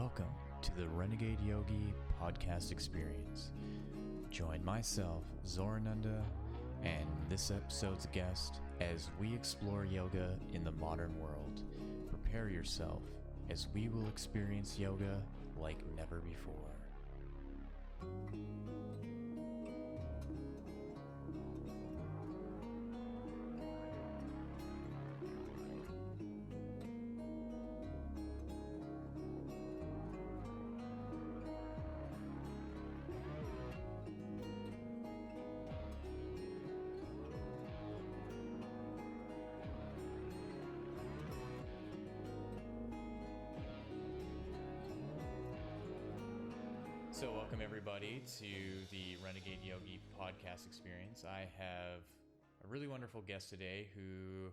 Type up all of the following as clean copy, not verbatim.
Welcome to the Renegade Yogi podcast experience. Join myself, Zorananda, and this episode's guest as we explore yoga in the modern world. Prepare yourself as we will experience yoga like never before. So welcome everybody to the Renegade Yogi podcast experience. I have a really wonderful guest today who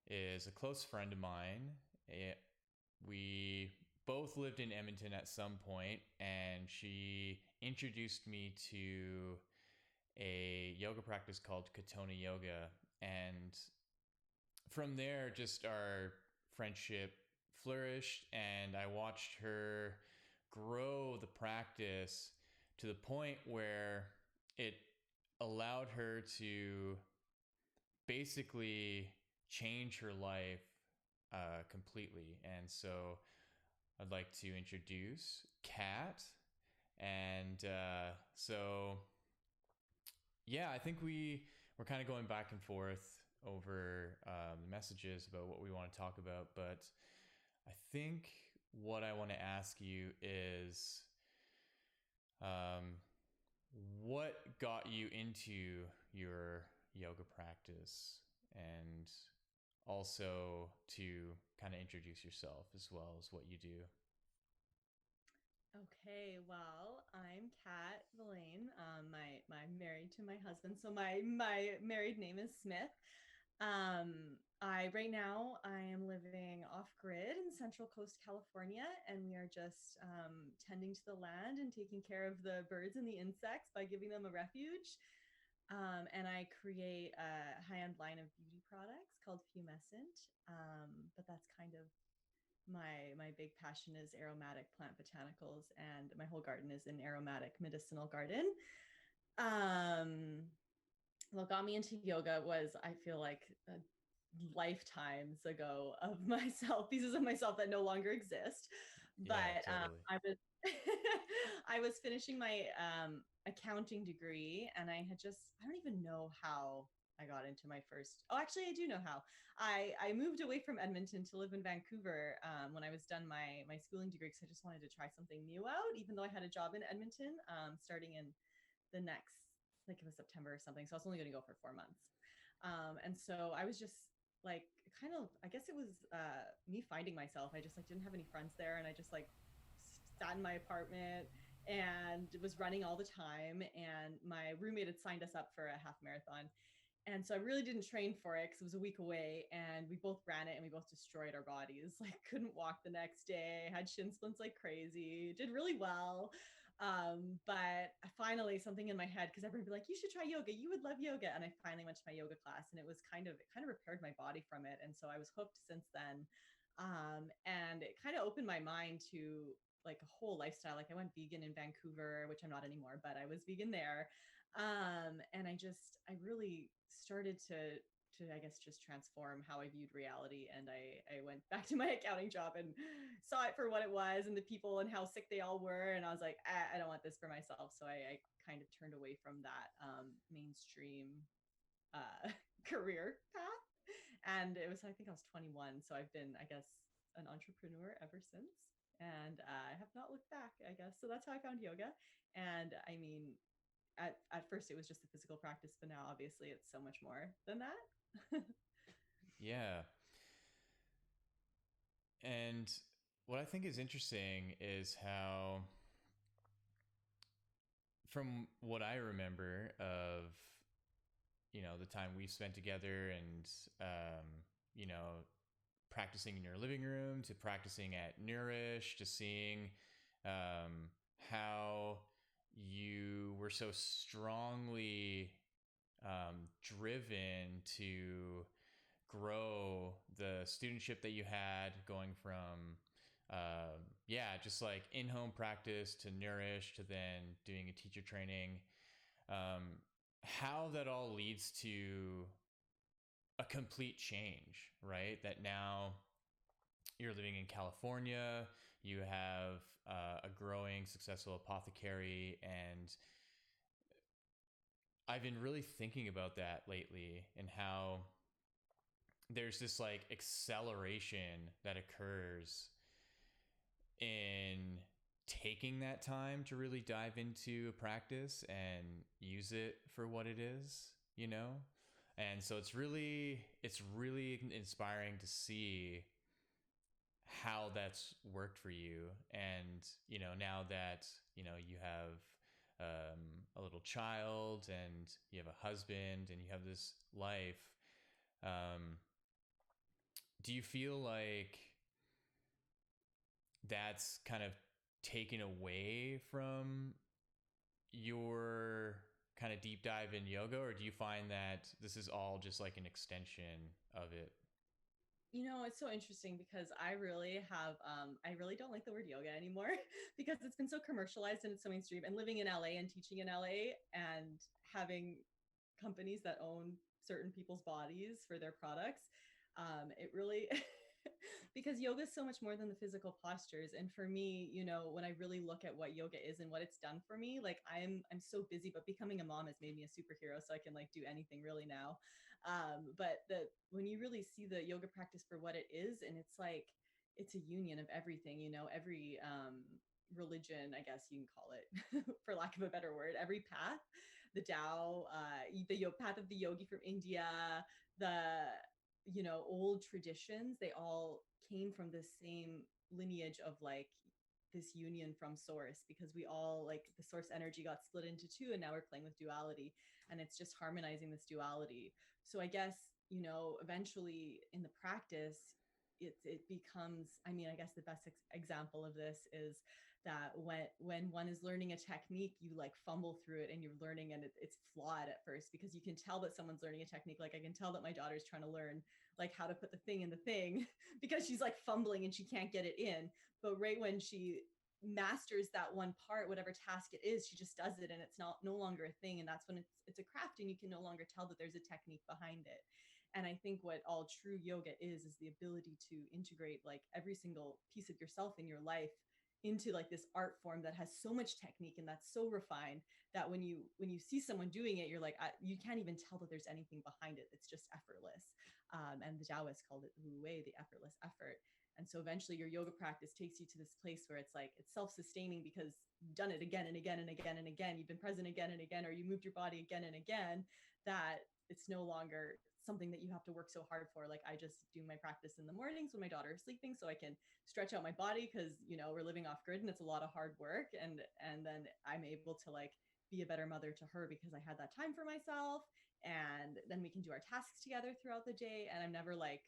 is a close friend of mine. We both lived in Edmonton at some point, and she introduced me to a yoga practice called Katona Yoga. And from there, just our friendship flourished, and I watched her grow the practice to the point where it allowed her to basically change her life completely. And so I'd like to introduce Kat. And I think we're kind of going back and forth over messages about what we want to talk about, but I think what I want to ask you is, what got you into your yoga practice, and also to kind of introduce yourself as well as what you do. Okay, well, I'm Kat Villain. I'm married to my husband, so my married name is Smith. Right now I am living off grid in Central Coast, California, and we are just tending to the land and taking care of the birds and the insects by giving them a refuge. And I create a high-end line of beauty products called Fumescent. But that's kind of my big passion is aromatic plant botanicals, and my whole garden is an aromatic medicinal garden. What got me into yoga was, I feel like, lifetimes ago of myself, pieces of myself that no longer exist. But Totally. I was I was finishing my accounting degree, and I don't even know how I got into my first. Oh, actually, I do know how. I moved away from Edmonton to live in Vancouver when I was done my schooling degree, because I just wanted to try something new out, even though I had a job in Edmonton starting in the next, like, it was September or something. So I was only going to go for 4 months. And so I was just like, kind of, I guess it was me finding myself. I just like didn't have any friends there, and I just like sat in my apartment and was running all the time. And my roommate had signed us up for a half marathon. And so I really didn't train for it because it was a week away, and we both ran it and we both destroyed our bodies. Like, couldn't walk the next day, had shin splints like crazy, did really well. But finally, something in my head, because everyone would be like, you should try yoga, you would love yoga. And I finally went to my yoga class, and it kind of repaired my body from it. And so I was hooked since then. And it kind of opened my mind to like a whole lifestyle. Like, I went vegan in Vancouver, which I'm not anymore, but I was vegan there. And I really started to I guess just transform how I viewed reality. And I went back to my accounting job and saw it for what it was, and the people and how sick they all were. And I was like, I don't want this for myself. So I kind of turned away from that mainstream career path. And I think I was 21. So I've been, I guess, an entrepreneur ever since. And I have not looked back, I guess. So that's how I found yoga. And I mean, at first it was just a physical practice, but now obviously it's so much more than that. Yeah. And what I think is interesting is how, from what I remember of, the time we spent together, and, practicing in your living room to practicing at Nourish, to seeing how you were so strongly driven to grow the studentship that you had, going from yeah, just like in-home practice to nourish to then doing a teacher training, um, how that all leads to a complete change, right? That now you're living in California, you have a growing, successful apothecary, and I've been really thinking about that lately and how there's this like acceleration that occurs in taking that time to really dive into a practice and use it for what it is, you know? And so it's really inspiring to see how that's worked for you. And, now that, you have a little child and you have a husband and you have this life, um, do you feel like that's kind of taken away from your kind of deep dive in yoga, or do you find that this is all just like an extension of it? It's so interesting because I really don't like the word yoga anymore because it's been so commercialized and it's so mainstream. And living in LA and teaching in LA and having companies that own certain people's bodies for their products, it really because yoga is so much more than the physical postures. And for me, when I really look at what yoga is and what it's done for me, like I'm so busy, but becoming a mom has made me a superhero, so I can like do anything really now. But the when you really see the yoga practice for what it is, and it's like it's a union of everything, every religion, I guess you can call it, for lack of a better word, every path, the Tao, the path of the yogi from India, the old traditions, they all came from the same lineage of like this union from source, because we all, like, the source energy got split into two and now we're playing with duality, and it's just harmonizing this duality. So I guess, eventually in the practice, it becomes, I mean, I guess the best example of this is that when one is learning a technique, you like fumble through it and you're learning, and it's flawed at first because you can tell that someone's learning a technique. Like I can tell that my daughter's trying to learn like how to put the thing in the thing because she's like fumbling and she can't get it in. But right when she masters that one part, whatever task it is, she just does it, and it's no longer a thing. And that's when it's a craft, and you can no longer tell that there's a technique behind it. And I think what all true yoga is the ability to integrate like every single piece of yourself in your life into like this art form that has so much technique and that's so refined that when you see someone doing it, you're like, you can't even tell that there's anything behind it. It's just effortless. And the Taoists called it wu wei, the effortless effort. And so eventually your yoga practice takes you to this place where it's like it's self-sustaining because you've done it again and again and again and again. You've been present again and again, or you moved your body again and again, that it's no longer something that you have to work so hard for. Like I just do my practice in the mornings when my daughter is sleeping so I can stretch out my body, because we're living off grid and it's a lot of hard work, and then I'm able to like be a better mother to her because I had that time for myself, and then we can do our tasks together throughout the day, and I'm never like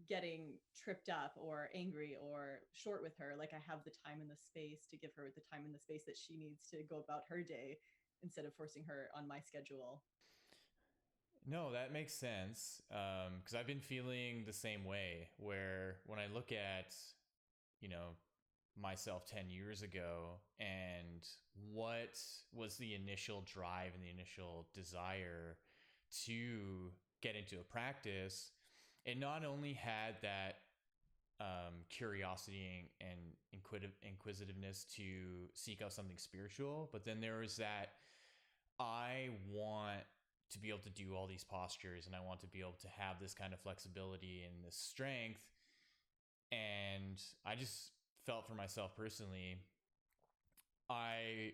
getting tripped up or angry or short with her. Like I have the time and the space to give her the time and the space that she needs to go about her day instead of forcing her on my schedule. No, that makes sense. Because I've been feeling the same way where when I look at, you know, myself 10 years ago and what was the initial drive and the initial desire to get into a practice, it not only had that curiosity and inquisitiveness to seek out something spiritual, but then there was that I want to be able to do all these postures and I want to be able to have this kind of flexibility and this strength. And I just felt for myself personally, I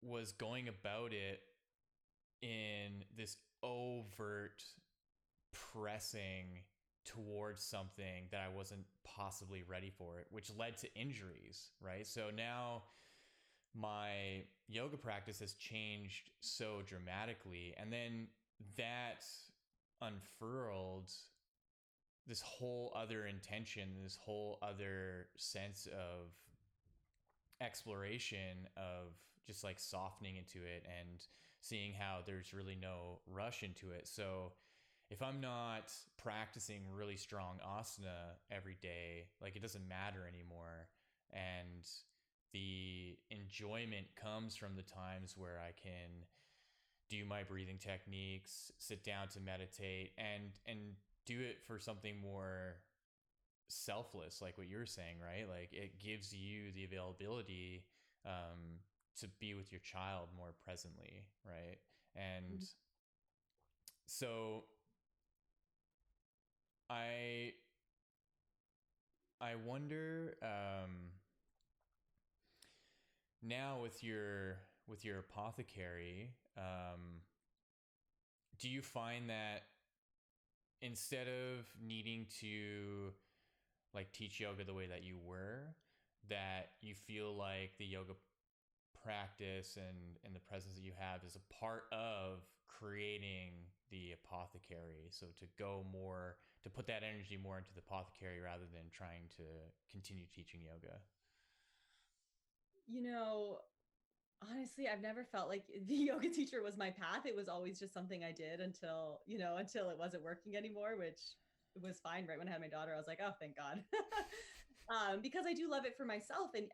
was going about it in this overt pressing towards something that I wasn't possibly ready for it, which led to injuries, right? So now my yoga practice has changed so dramatically. And then that unfurled this whole other intention, this whole other sense of exploration of just like softening into it and seeing how there's really no rush into it. So if I'm not practicing really strong asana every day, like it doesn't matter anymore. And the enjoyment comes from the times where I can do my breathing techniques, sit down to meditate, and do it for something more selfless, like what you're saying, right? Like it gives you the availability to be with your child more presently, right? And so I I wonder, now with your apothecary, do you find that instead of needing to like teach yoga the way that you were, that you feel like the yoga practice and the presence that you have is a part of creating the apothecary, so to go more, to put that energy more into the apothecary rather than trying to continue teaching yoga? You know, honestly, I've never felt like the yoga teacher was my path. It was always just something I did until, until it wasn't working anymore, which was fine. Right when I had my daughter, I was like, oh, thank God. Because I do love it for myself. And,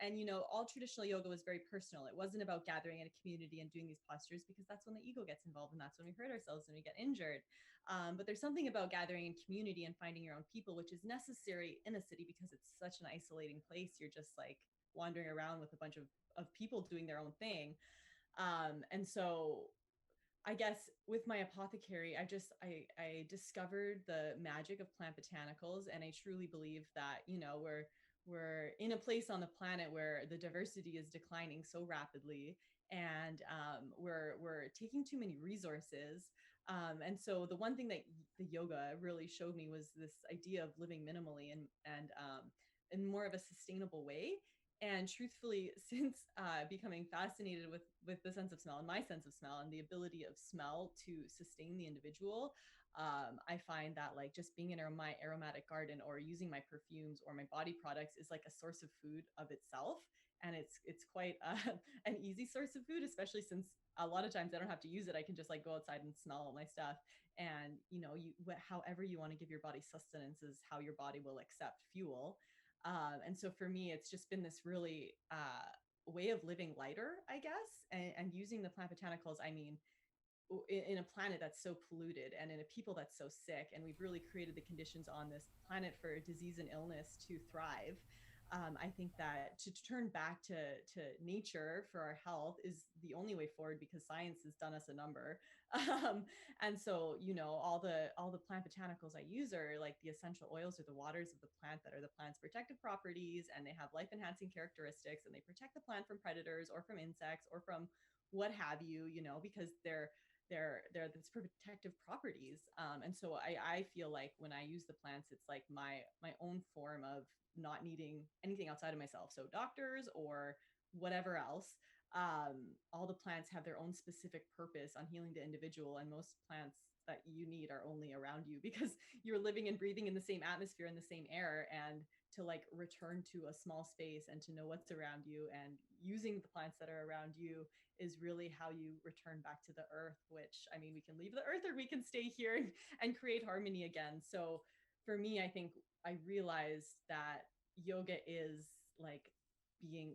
all traditional yoga was very personal. It wasn't about gathering in a community and doing these postures, because that's when the ego gets involved and that's when we hurt ourselves and we get injured. But there's something about gathering in community and finding your own people, which is necessary in a city because it's such an isolating place. You're just like wandering around with a bunch of people doing their own thing. And so I guess with my apothecary, I discovered the magic of plant botanicals, and I truly believe that we're in a place on the planet where the diversity is declining so rapidly, and we're taking too many resources. And so the one thing that the yoga really showed me was this idea of living minimally and in more of a sustainable way. And truthfully, since becoming fascinated with the sense of smell and my sense of smell and the ability of smell to sustain the individual, I find that like just being in my aromatic garden or using my perfumes or my body products is like a source of food of itself. And it's quite an easy source of food, especially since a lot of times I don't have to use it. I can just like go outside and smell my stuff. And however you want to give your body sustenance is how your body will accept fuel. And so for me, it's just been this really way of living lighter, I guess, and using the plant botanicals. I mean, in a planet that's so polluted and in a people that's so sick, and we've really created the conditions on this planet for disease and illness to thrive. I think that to turn back to nature for our health is the only way forward, because science has done us a number. And so all the plant botanicals I use are like the essential oils or the waters of the plant that are the plant's protective properties, and they have life enhancing characteristics, and they protect the plant from predators or from insects or from what have you, because they're this protective properties. And so I feel like when I use the plants, it's like my own form of not needing anything outside of myself, so doctors or whatever else. All the plants have their own specific purpose on healing the individual, and most plants that you need are only around you because you're living and breathing in the same atmosphere and the same air. And to like return to a small space and to know what's around you and using the plants that are around you is really how you return back to the earth, which, I mean, we can leave the earth or we can stay here and create harmony again. So for me, I think I realized that yoga is like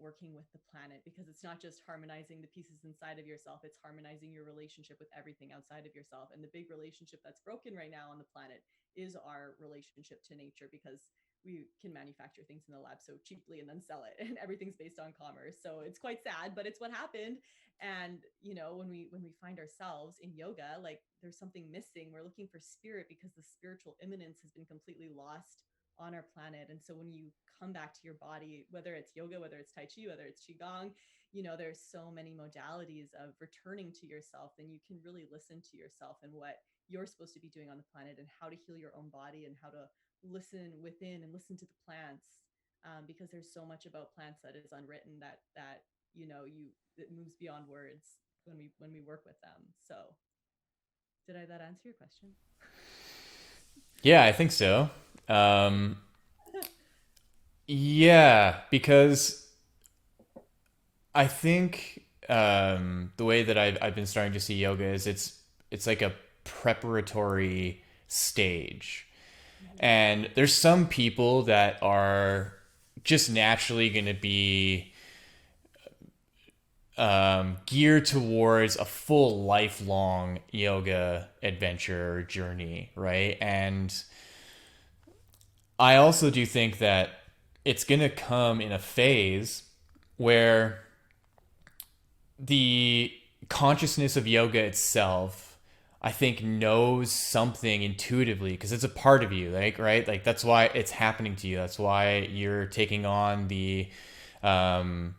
working with the planet, because it's not just harmonizing the pieces inside of yourself, it's harmonizing your relationship with everything outside of yourself. And the big relationship that's broken right now on the planet is our relationship to nature, because we can manufacture things in the lab so cheaply and then sell it, and everything's based on commerce. So it's quite sad, but it's what happened. And when we find ourselves in yoga, like there's something missing. We're looking for spirit, because the spiritual immanence has been completely lost on our planet. And so when you come back to your body, whether it's yoga, whether it's tai chi, whether it's qigong, there's so many modalities of returning to yourself, then you can really listen to yourself and what you're supposed to be doing on the planet, and how to heal your own body, and how to listen within and listen to the plants. Because there's so much about plants that is unwritten, that it moves beyond words when we work with them. So did that answer your question? Yeah, I think so. Um, yeah, because I think the way that I've been starting to see yoga is it's like a preparatory stage. Mhm. And there's some people that are just naturally going to be geared towards a full lifelong yoga adventure or journey, right? And I also do think that it's going to come in a phase where the consciousness of yoga itself, I think, knows something intuitively because it's a part of you, like, right? Like, that's why it's happening to you. That's why you're taking on um,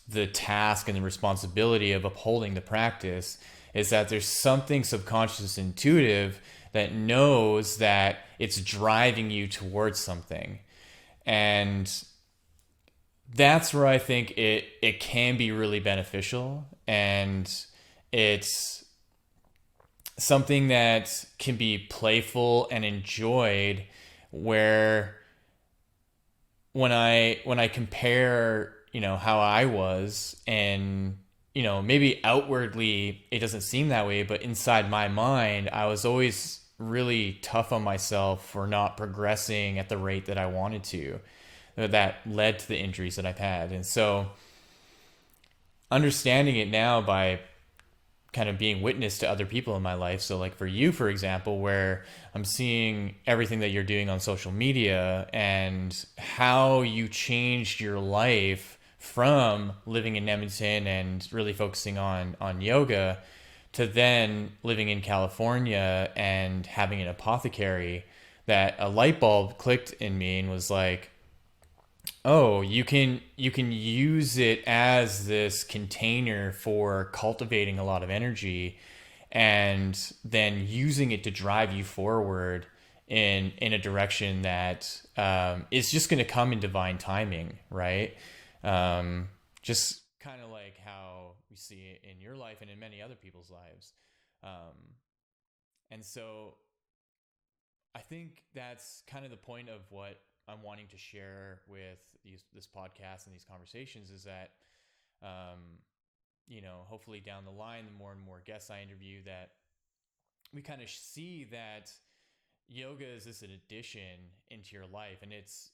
the task and the responsibility of upholding the practice, is that there's something subconscious, intuitive that knows that it's driving you towards something. And that's where I think it can be really beneficial, and it's something that can be playful and enjoyed, where when I compare, how I was, and maybe outwardly it doesn't seem that way, but inside my mind I was always really tough on myself for not progressing at the rate that I wanted to, that led to the injuries that I've had. And so understanding it now by kind of being witness to other people in my life. So, like, for you, for example, where I'm seeing everything that you're doing on social media and how you changed your life from living in Edmonton and really focusing on yoga to then living in California and having an apothecary, that a light bulb clicked in me and was like, oh, you can use it as this container for cultivating a lot of energy, and then using it to drive you forward in a direction that is just going to come in divine timing, right? Just kind of like how we see it in your life and in many other people's lives. Um, and so I think that's kind of the point of what I'm wanting to share with this podcast and these conversations, is that, um, hopefully down the line, the more and more guests I interview, that we kind of see that yoga is just an addition into your life, and it's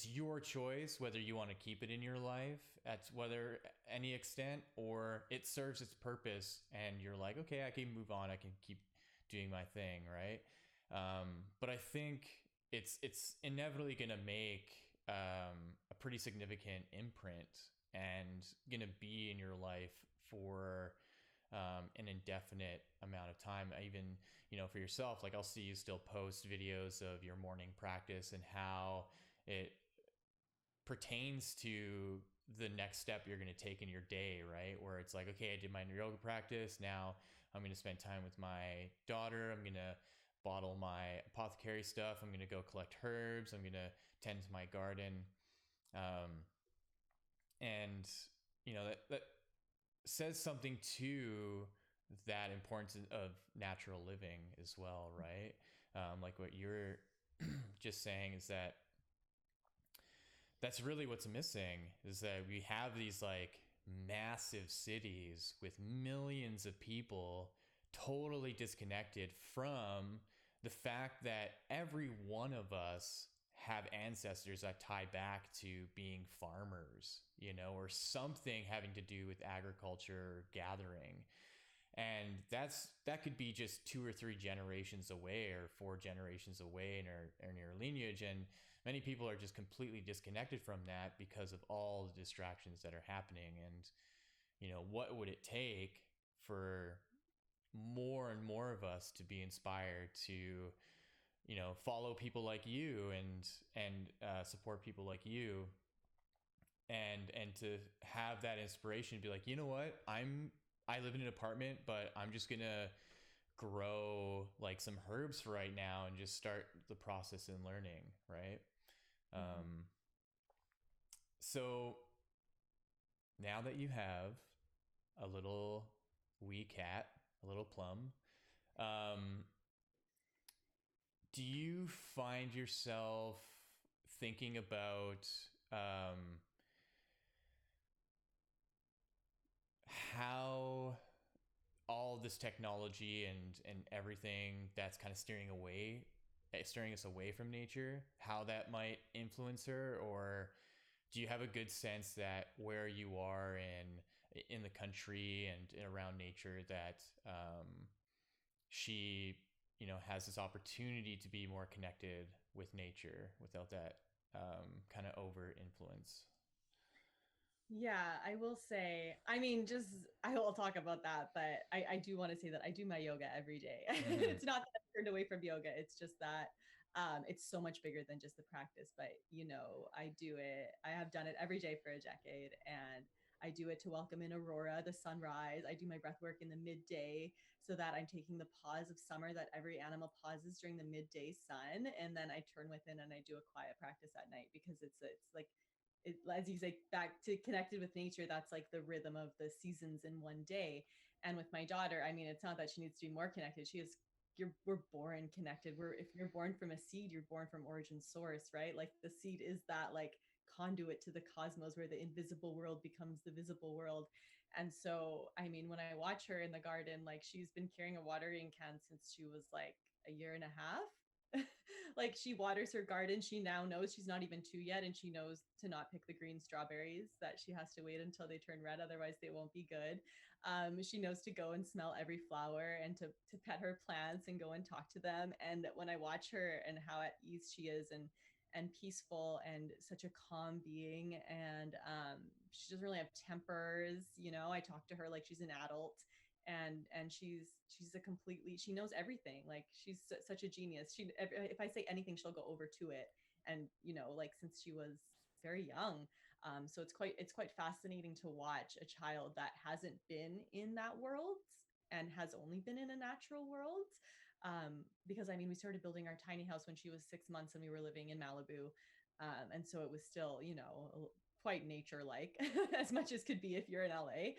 your choice whether you want to keep it in your life at whether any extent, or it serves its purpose and you're like, okay, I can move on, I can keep doing my thing, right? But I think it's inevitably going to make a pretty significant imprint and going to be in your life for an indefinite amount of time. Even, for yourself, like, I'll see you still post videos of your morning practice and how it pertains to the next step you're going to take in your day, right? Where it's like, okay, I did my yoga practice. Now I'm going to spend time with my daughter. I'm going to bottle my apothecary stuff. I'm going to go collect herbs. I'm going to tend to my garden. Um, and, that says something to that importance of natural living as well, right? Like what you're just saying, is that that's really what's missing, is that we have these, like, massive cities with millions of people totally disconnected from the fact that every one of us have ancestors that tie back to being farmers, or something having to do with agriculture, gathering. And that could be just 2 or 3 generations away, or 4 generations away in your lineage. And many people are just completely disconnected from that because of all the distractions that are happening. And what would it take for more and more of us to be inspired to follow people like you, and support people like you, and to have that inspiration to be like, you know what, I live in an apartment, but I'm just gonna grow, like, some herbs for right now and just start the process in learning, right? Mhm. um, so now that you have a little wee cat, a little Plum, um, do you find yourself thinking about um, how all all this technology and everything that's kind of steering us away from nature, how that might influence her? Or do you have a good sense that where you are in the country and around nature, that she, has this opportunity to be more connected with nature without that kind of over influence? Yeah, I will say, I mean, just I will talk about that, but I do want to say that I do my yoga every day. Mm-hmm. It's not that I'm turned away from yoga. It's just that it's so much bigger than just the practice. But I do it. I have done it every day for a decade, and I do it to welcome in aurora, the sunrise. I do my breath work in the midday so that I'm taking the pause of summer that every animal pauses during the midday sun, and then I turn within and I do a quiet practice at night because it's like as you say, back to connected with nature. That's like the rhythm of the seasons in one day. And with my daughter, I mean, it's not that she needs to be more connected. We're born connected. If you're born from a seed, you're born from origin source, right? Like the seed is that like conduit to the cosmos where the invisible world becomes the visible world. And so, I mean, when I watch her in the garden, like she's been carrying a watering can since she was like a year and a half. Like she waters her garden. She now knows she's not even two yet, and she knows to not pick the green strawberries, that she has to wait until they turn red, otherwise they won't be good. She knows to go and smell every flower and to pet her plants and go and talk to them. And when I watch her and how at ease she is and peaceful and such a calm being, and she doesn't really have tempers. I talk to her like she's an adult, and she's a completely, she knows everything. Like she's such a genius. If I say anything, she'll go over to it. And like since she was very young. So it's quite fascinating to watch a child that hasn't been in that world and has only been in a natural world. Because I mean, we started building our tiny house when she was 6 months and we were living in Malibu. And so it was still, quite nature like as much as could be if you're in LA.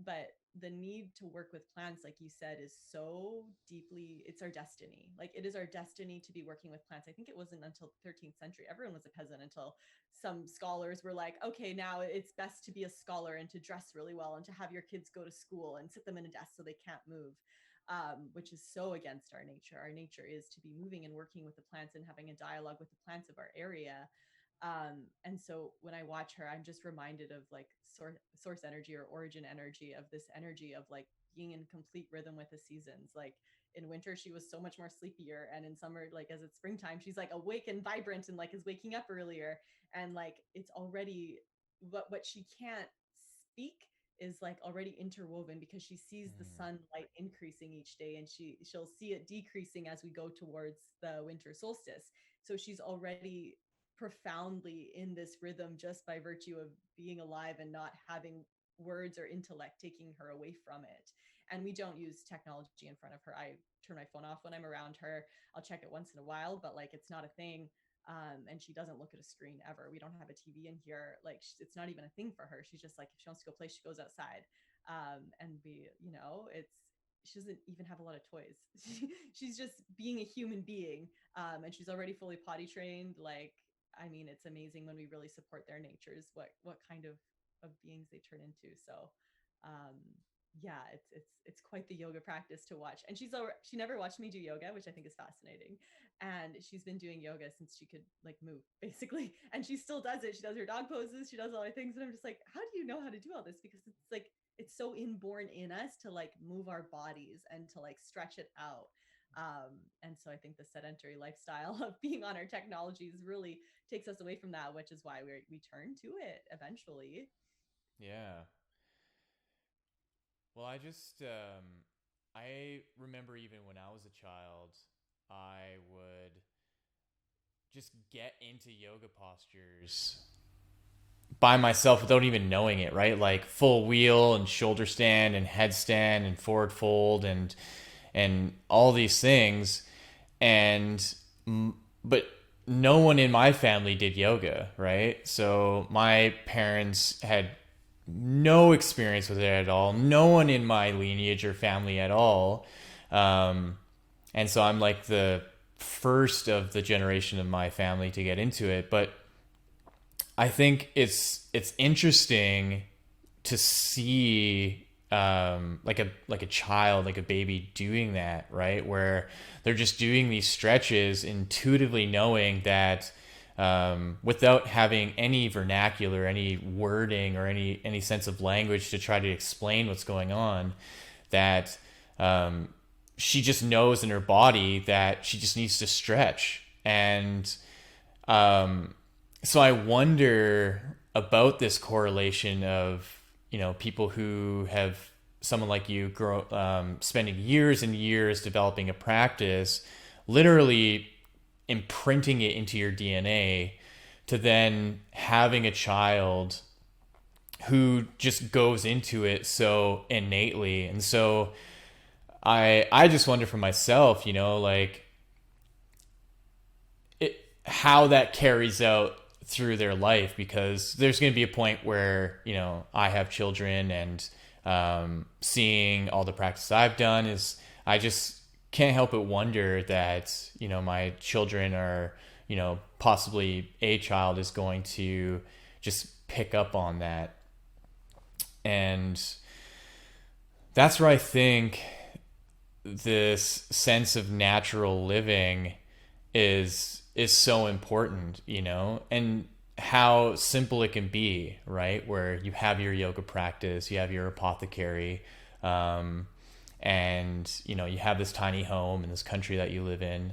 But the need to work with plants, like you said, is so deeply, it's our destiny. Like it is our destiny to be working with plants. I think it wasn't until the 13th century, everyone was a peasant until some scholars were like, okay, now it's best to be a scholar and to dress really well and to have your kids go to school and sit them in a desk so they can't move. Which is so against our nature. Our nature is to be moving and working with the plants and having a dialogue with the plants of our area. And so when I watch her, I'm just reminded of like source energy or origin energy, of this energy of like being in complete rhythm with the seasons. Like in winter, she was so much more sleepier. And in summer, like as it's springtime, she's like awake and vibrant and like is waking up earlier. And like it's already what she can't speak is like already interwoven because she sees the Mm. sunlight increasing each day, and she'll see it decreasing as we go towards the winter solstice. So she's already profoundly in this rhythm just by virtue of being alive and not having words or intellect taking her away from it. And we don't use technology in front of her. I turn my phone off when I'm around her. I'll check it once in a while, but like it's not a thing. And she doesn't look at a screen ever. We don't have a TV in here. Like it's not even a thing for her. She's just like, if she wants to go play, she goes outside. And she doesn't even have a lot of toys. She's just being a human being. And she's already fully potty trained. Like, I mean, it's amazing when we really support their natures, what kind of beings they turn into. So, um, yeah, it's quite the yoga practice to watch. And she never watched me do yoga, which I think is fascinating. And she's been doing yoga since she could like move, basically. And she still does it. She does her dog poses. She does all her things. And I'm just like, how do you know how to do all this? Because it's like it's so inborn in us to like move our bodies and to like stretch it out. And so I think the sedentary lifestyle of being on our technologies really takes us away from that, which is why we turn to it eventually. Yeah. Well, I remember even when I was a child, I would just get into yoga postures by myself without even knowing it, right? Like full wheel and shoulder stand and headstand and forward fold and all these things. And but no one in my family did yoga, right? So my parents had no experience with it at all. No one in my lineage or family at all. Um, and so I'm like the first of the generation of my family to get into it. But I think it's interesting to see like a child, like a baby doing that, right? Where they're just doing these stretches, intuitively knowing that without having any vernacular, any wording, or any sense of language to try to explain what's going on, that she just knows in her body that she just needs to stretch. And so I wonder about this correlation of, people who have someone like you spending years and years developing a practice, literally imprinting it into your DNA, to then having a child who just goes into it so innately. And so I just wonder for myself, like how that carries out through their life, because there's going to be a point where I have children, and seeing all the practice I've done, is I just can't help but wonder that my children are, possibly a child is going to just pick up on that. And that's where I think this sense of natural living is so important, and how simple it can be, right? Where you have your yoga practice, you have your apothecary, and you have this tiny home in this country that you live in.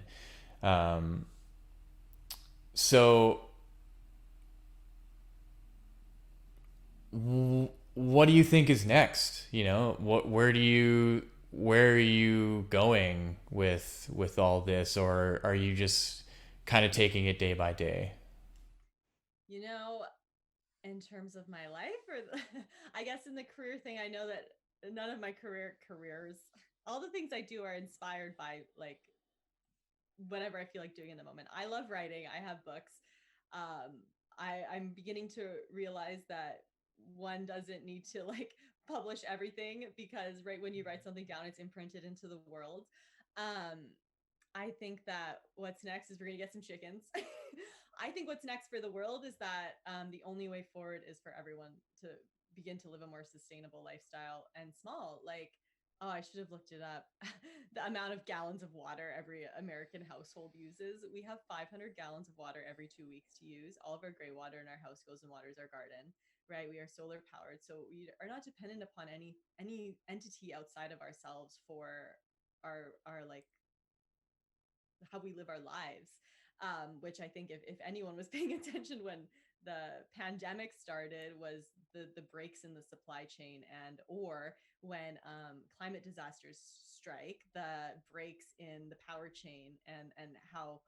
So what do you think is next? Where are you going with all this, or are you just kind of taking it day by day? You know, in terms of my life, or I guess in the career thing, I know that none of my careers, all the things I do are inspired by like whatever I feel like doing in the moment. I love writing. I have books. I'm beginning to realize that one doesn't need to like publish everything, because right when you write something down, it's imprinted into the world. Um, I think that what's next is we're gonna get some chickens. I think what's next for the world is that the only way forward is for everyone to begin to live a more sustainable lifestyle and small. Like, oh, I should have looked it up. The amount of gallons of water every American household uses. We have 500 gallons of water every 2 weeks to use. All of our gray water in our house goes and waters our garden. Right, we are solar powered, so we are not dependent upon any entity outside of ourselves for our like how we live our lives. Which I think if anyone was paying attention when the pandemic started, was the breaks in the supply chain, and or when climate disasters strike, the breaks in the power chain, and how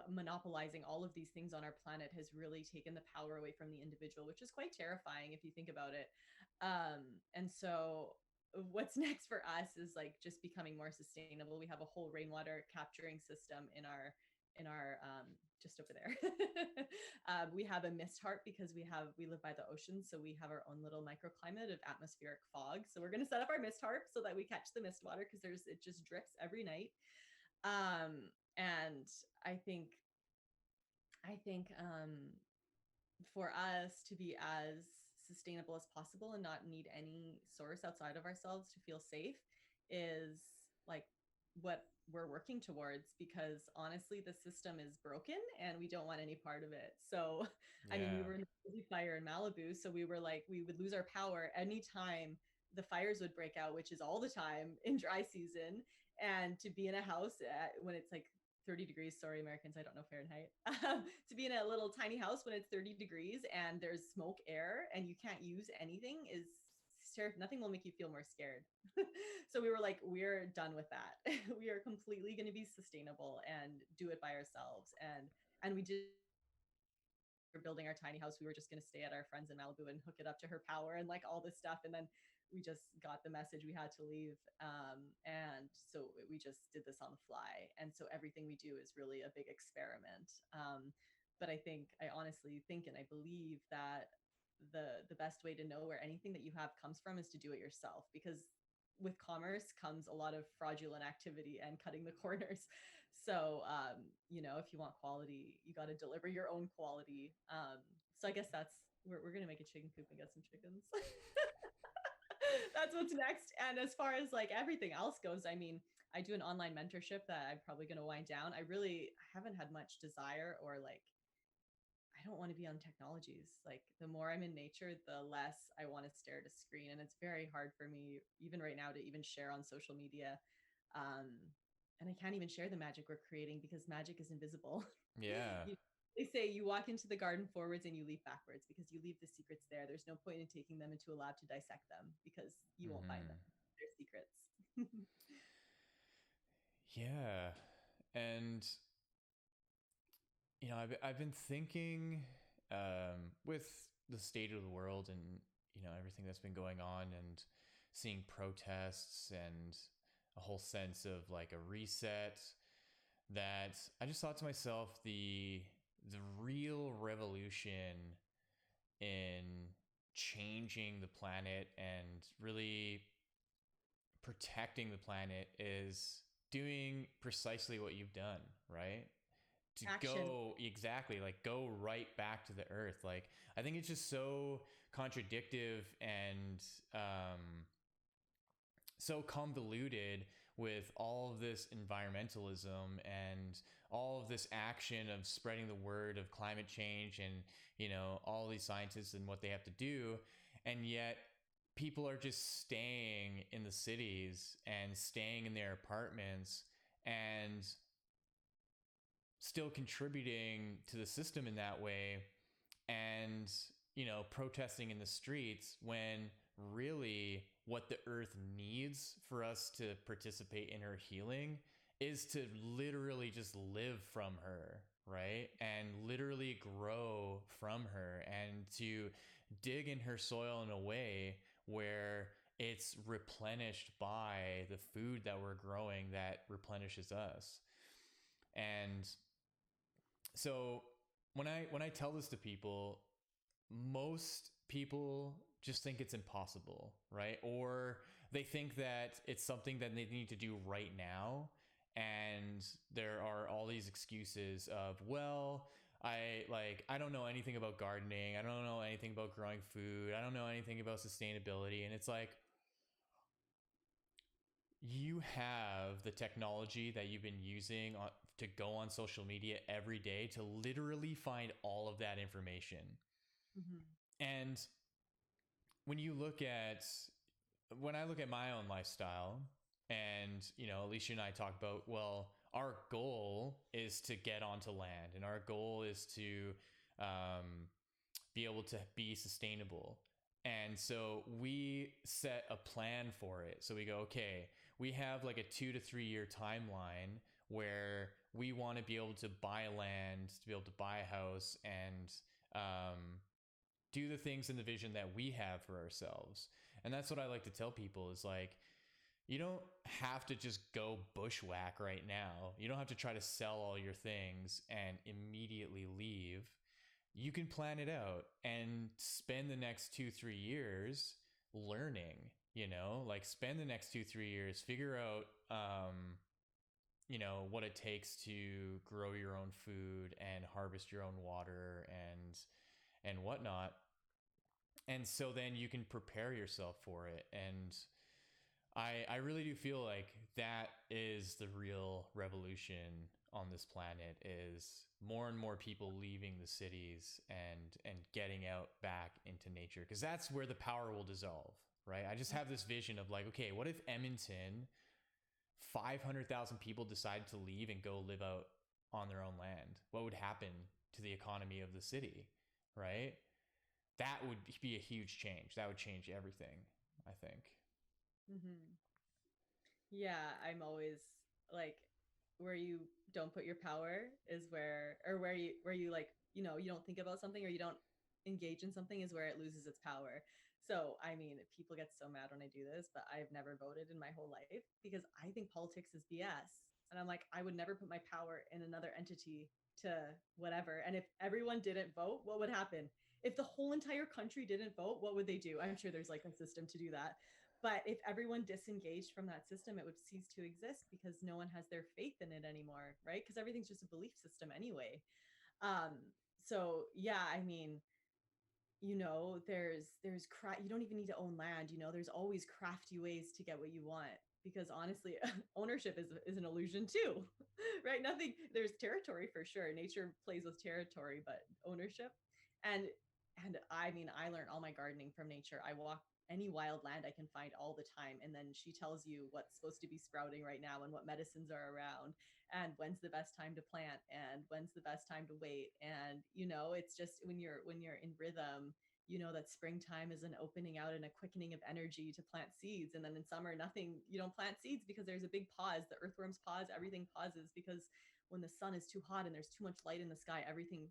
monopolizing all of these things on our planet has really taken the power away from the individual, which is quite terrifying if you think about it. And so what's next for us is like just becoming more sustainable. We have a whole rainwater capturing system in our just over there. We have a mist harp because we live by the ocean, so we have our own little microclimate of atmospheric fog. So we're going to set up our mist harp so that we catch the mist water, because there's it just drips every night. And I think for us to be as sustainable as possible and not need any source outside of ourselves to feel safe is like what we're working towards, because honestly the system is broken and we don't want any part of it. So I mean, we Yeah. were in a fire in Malibu, so we were like, we would lose our power anytime the fires would break out, which is all the time in dry season. And to be in a house when it's like 30 degrees. Sorry, Americans, I don't know Fahrenheit. To be in a little tiny house when it's 30 degrees and there's smoke air and you can't use anything is nothing will make you feel more scared. So we were like, we're done with that. We are completely going to be sustainable and do it by ourselves. And we did. We're building our tiny house. We were just going to stay at our friends in Malibu and hook it up to her power and like all this stuff. And then we just got the message we had to leave. And so we just did this on the fly. And so everything we do is really a big experiment. But I honestly think and I believe that the best way to know where anything that you have comes from is to do it yourself, because with commerce comes a lot of fraudulent activity and cutting the corners. So, if you want quality, you got to deliver your own quality. So I guess we're going to make a chicken coop and get some chickens. That's what's next. And as far as like everything else goes, I mean, I do an online mentorship that I'm probably going to wind down. I haven't had much desire or like, I don't want to be on technologies. Like the more I'm in nature, the less I want to stare at a screen. And it's very hard for me, even right now, to even share on social media. Um, and I can't even share the magic we're creating because magic is invisible. Yeah. you, they say you walk into the garden forwards and you leave backwards because you leave the secrets there. There's no point in taking them into a lab to dissect them because you won't find them. Hmm. They're secrets. Yeah. And I've been thinking, with the state of the world and everything that's been going on, and seeing protests and a whole sense of like a reset, that I just thought to myself, the real revolution in changing the planet and really protecting the planet is doing precisely what you've done, right? To Action. go exactly, like, go right back to the earth. Like, I think it's just so contradictive and so convoluted with all of this environmentalism and all of this action of spreading the word of climate change, and all these scientists and what they have to do, and yet people are just staying in the cities and staying in their apartments and still contributing to the system in that way, and protesting in the streets, when really what the earth needs for us to participate in her healing is to literally just live from her, right? And literally grow from her, and to dig in her soil in a way where it's replenished by the food that we're growing that replenishes us. And so when I tell this to people, most people just think it's impossible, right? Or they think that it's something that they need to do right now. And there are all these excuses of, well, I don't know anything about gardening. I don't know anything about growing food. I don't know anything about sustainability. And it's like, you have the technology that you've been using to go on social media every day to literally find all of that information. Mm-hmm. And when you look at when I look at my own lifestyle, and Alicia and I talk about, well, our goal is to get onto land, and our goal is to be able to be sustainable. And so we set a plan for it. So we go, okay, we have like a 2 to 3 year timeline where we want to be able to buy land, to be able to buy a house, and do the things in the vision that we have for ourselves. And that's what I like to tell people is like, you don't have to just go bushwhack right now. You don't have to try to sell all your things and immediately leave. You can plan it out and spend the next 2, 3 years learning, like spend the next 2, 3 years, figure out, what it takes to grow your own food and harvest your own water and whatnot. And so then you can prepare yourself for it. And I really do feel like that is the real revolution on this planet, is more and more people leaving the cities and getting out back into nature, because that's where the power will dissolve, right? I just have this vision of like, okay, what if Edmonton, 500,000 people decide to leave and go live out on their own land? What would happen to the economy of the city, right? That would be a huge change. That would change everything, I think. Mm-hmm. Yeah, I'm always like, where you don't put your power is where, or where you like, you don't think about something or you don't engage in something is where it loses its power. So, I mean, people get so mad when I do this, but I've never voted in my whole life because I think politics is BS. And I'm like, I would never put my power in another entity to whatever. And if everyone didn't vote, what would happen? If the whole entire country didn't vote, what would they do? I'm sure there's like a system to do that. But if everyone disengaged from that system, it would cease to exist because no one has their faith in it anymore, right? Because everything's just a belief system anyway. Um, so yeah, I mean, you don't even need to own land. There's always crafty ways to get what you want, because honestly, ownership is an illusion too. Right? Nothing There's territory for sure. Nature plays with territory, but ownership. And and I mean, I learned all my gardening from nature. I walk any wild land I can find all the time, and then she tells you what's supposed to be sprouting right now and what medicines are around, and when's the best time to plant and when's the best time to wait. And it's just when you're in rhythm, that springtime is an opening out and a quickening of energy to plant seeds. And then in summer, nothing, you don't plant seeds because there's a big pause. The earthworms pause, everything pauses, because when the sun is too hot and there's too much light in the sky, everything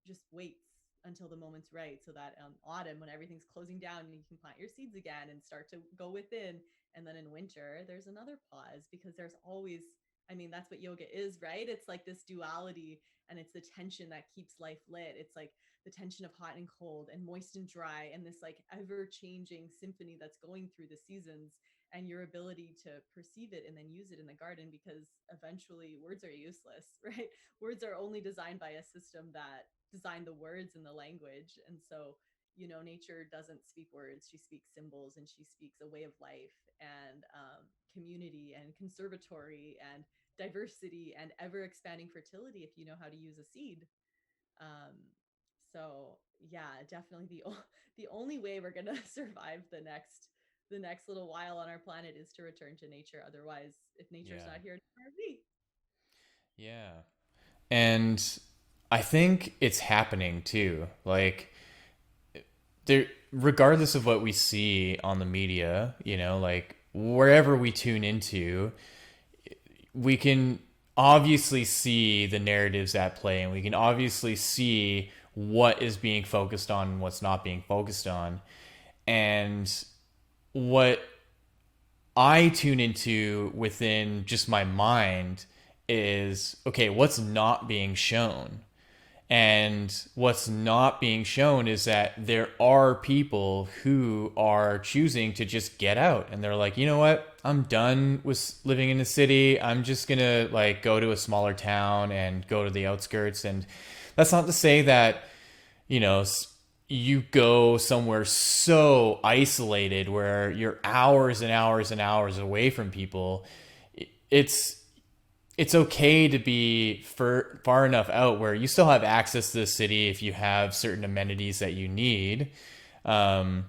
just waits until the moment's right, so that autumn, when everything's closing down, you can plant your seeds again and start to go within. And then in winter, there's another pause, because there's always, I mean, that's what yoga is, right? It's like this duality, and it's the tension that keeps life lit. It's like the tension of hot and cold and moist and dry, and this like ever changing symphony that's going through the seasons, and your ability to perceive it and then use it in the garden, because eventually words are useless. Right? Words are only designed by a system that designed the words and the language. And so, nature doesn't speak words, she speaks symbols, and she speaks a way of life, and community, and conservatory, and diversity, and ever expanding fertility, if you know how to use a seed. um, so yeah, definitely the only way we're gonna survive the next little while on our planet is to return to nature. Otherwise, if nature's Yeah. not here, nor are we. Yeah. And I think it's happening too. Like, there, regardless of what we see on the media, like wherever we tune into, we can obviously see the narratives at play, and we can obviously see what is being focused on and what's not being focused on. And what I tune into within just my mind is, okay, what's not being shown? And what's not being shown is that there are people who are choosing to just get out, and they're like, you know what? I'm done with living in the city. I'm just going to like go to a smaller town and go to the outskirts. And that's not to say that, you know, you go somewhere so isolated where you're hours and hours and hours away from people. It's it's okay to be far enough out where you still have access to the city if you have certain amenities that you need, um,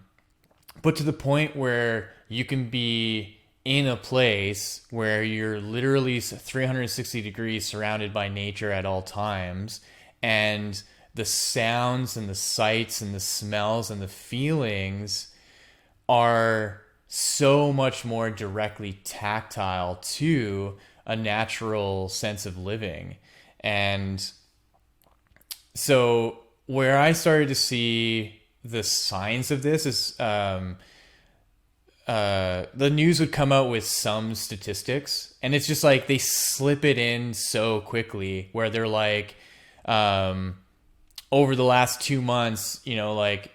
but to the point where you can be in a place where you're literally 360 degrees surrounded by nature at all times, and the sounds and the sights and the smells and the feelings are so much more directly tactile to a natural sense of living. And so, where I started to see the signs of this is, the news would come out with some statistics, and it's just like they slip it in so quickly, where they're like, um, over the last 2 months, like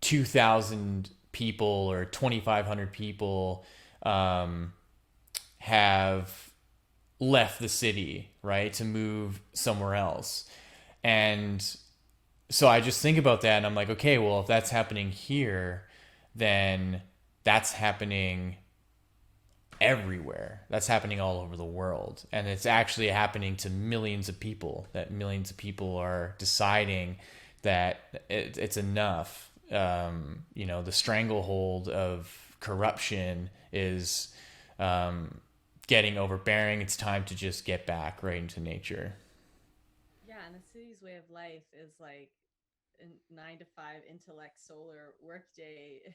2,000 people or 2,500 people have left the city, right, to move somewhere else. And so I just think about that, and I'm like, okay, well, if that's happening here, then that's happening everywhere. That's happening all over the world. And it's actually happening to millions of people, that millions of people are deciding that it's enough. The stranglehold of corruption is getting overbearing. It's time to just get back right into nature. Yeah, and the city's way of life is like a 9 to 5 intellect solar workday.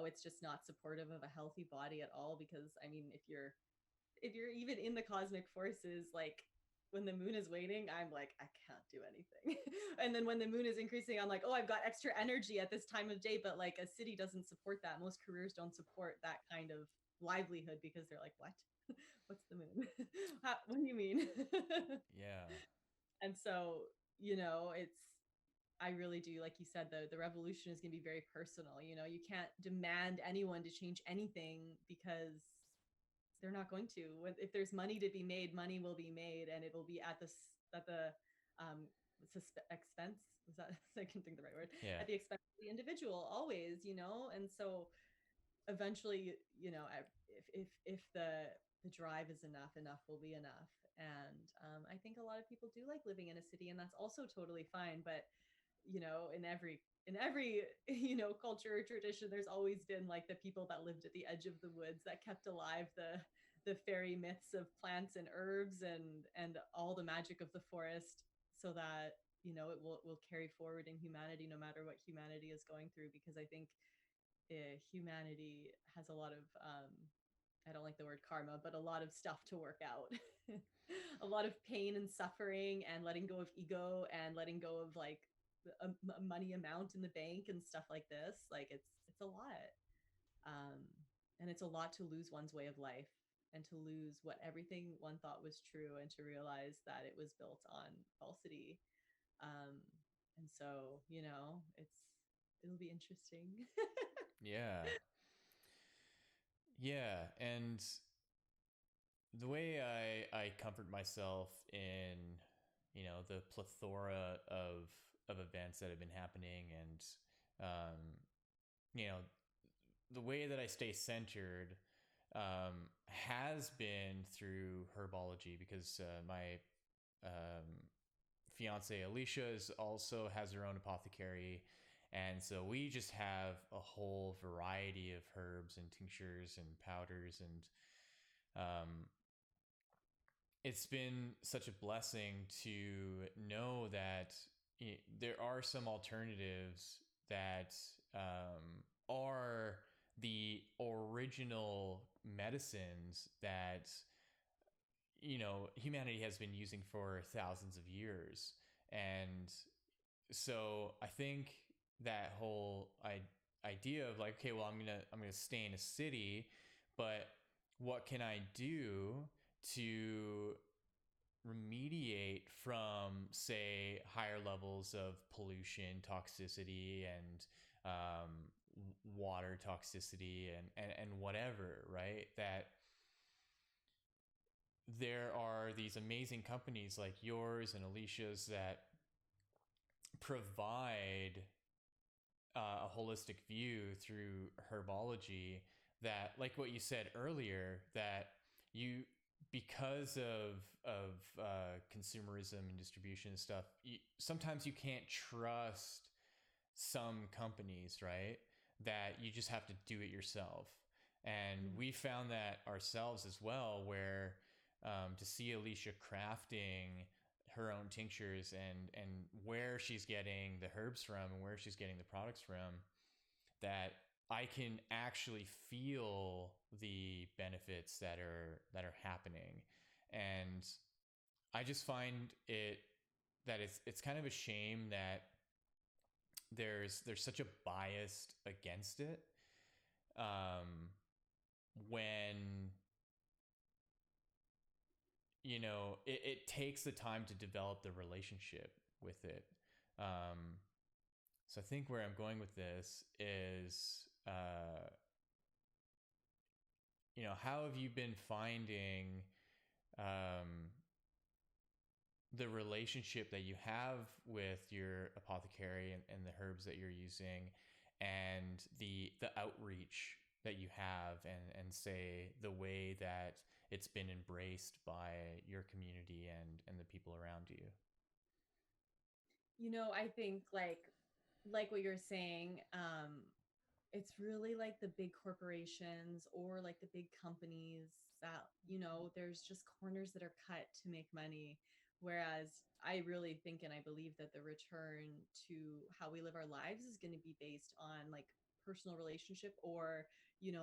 It's just not supportive of a healthy body at all. Because I mean, if you're even in the cosmic forces, like when the moon is waning, I'm like, I can't do anything. And then when the moon is increasing, I'm like, oh, I've got extra energy at this time of day. But like a city doesn't support that. Most careers don't support that kind of livelihood, because they're like, what? What's the moon? What do you mean? Yeah. And so, it's, I really do, like you said, the revolution is going to be very personal. You can't demand anyone to change anything, because they're not going to. If there's money to be made, money will be made, and it'll be at the expense. Was that I can think the right word, Yeah. at the expense of the individual always, and so eventually, if the drive is enough, enough will be enough. And I think a lot of people do like living in a city, and that's also totally fine. But in every culture or tradition, there's always been like the people that lived at the edge of the woods that kept alive the fairy myths of plants and herbs and all the magic of the forest, so that it will carry forward in humanity no matter what humanity is going through. Because I think humanity has a lot of I don't like the word karma, but a lot of stuff to work out. A lot of pain and suffering and letting go of ego and letting go of like a money amount in the bank and stuff like this. Like it's a lot. Um, and it's a lot to lose one's way of life and to lose what everything one thought was true and to realize that it was built on falsity. Um, and so, it'll be interesting. Yeah. Yeah. And the way I comfort myself in, the plethora of events that have been happening, and, um, you know, the way that I stay centered has been through herbology, because my fiance Alicia also has her own apothecary. And so we just have a whole variety of herbs and tinctures and powders. And it's been such a blessing to know that there are some alternatives that are the original medicines that humanity has been using for thousands of years. And so I think that whole idea of like, okay, well, I'm gonna stay in a city, but what can I do to remediate from, say, higher levels of pollution, toxicity, and water toxicity, and whatever, right? That there are these amazing companies like yours and Alicia's that provide a holistic view through herbology, that, like what you said earlier, that you, because of consumerism and distribution and stuff, sometimes you can't trust some companies, right? That you just have to do it yourself. And we found that ourselves as well, where to see Alicia crafting her own tinctures, and where she's getting the herbs from and where she's getting the products from, that I can actually feel the benefits that are happening. And I just find it that it's kind of a shame that there's such a bias against it, when it takes the time to develop the relationship with it. So I think where I'm going with this is, how have you been finding the relationship that you have with your apothecary, and the herbs that you're using, and the outreach that you have, and say the way that it's been embraced by your community and the people around you? I think like what you're saying, it's really like the big corporations or like the big companies that, there's just corners that are cut to make money. Whereas I really think and I believe that the return to how we live our lives is going to be based on like personal relationship, or,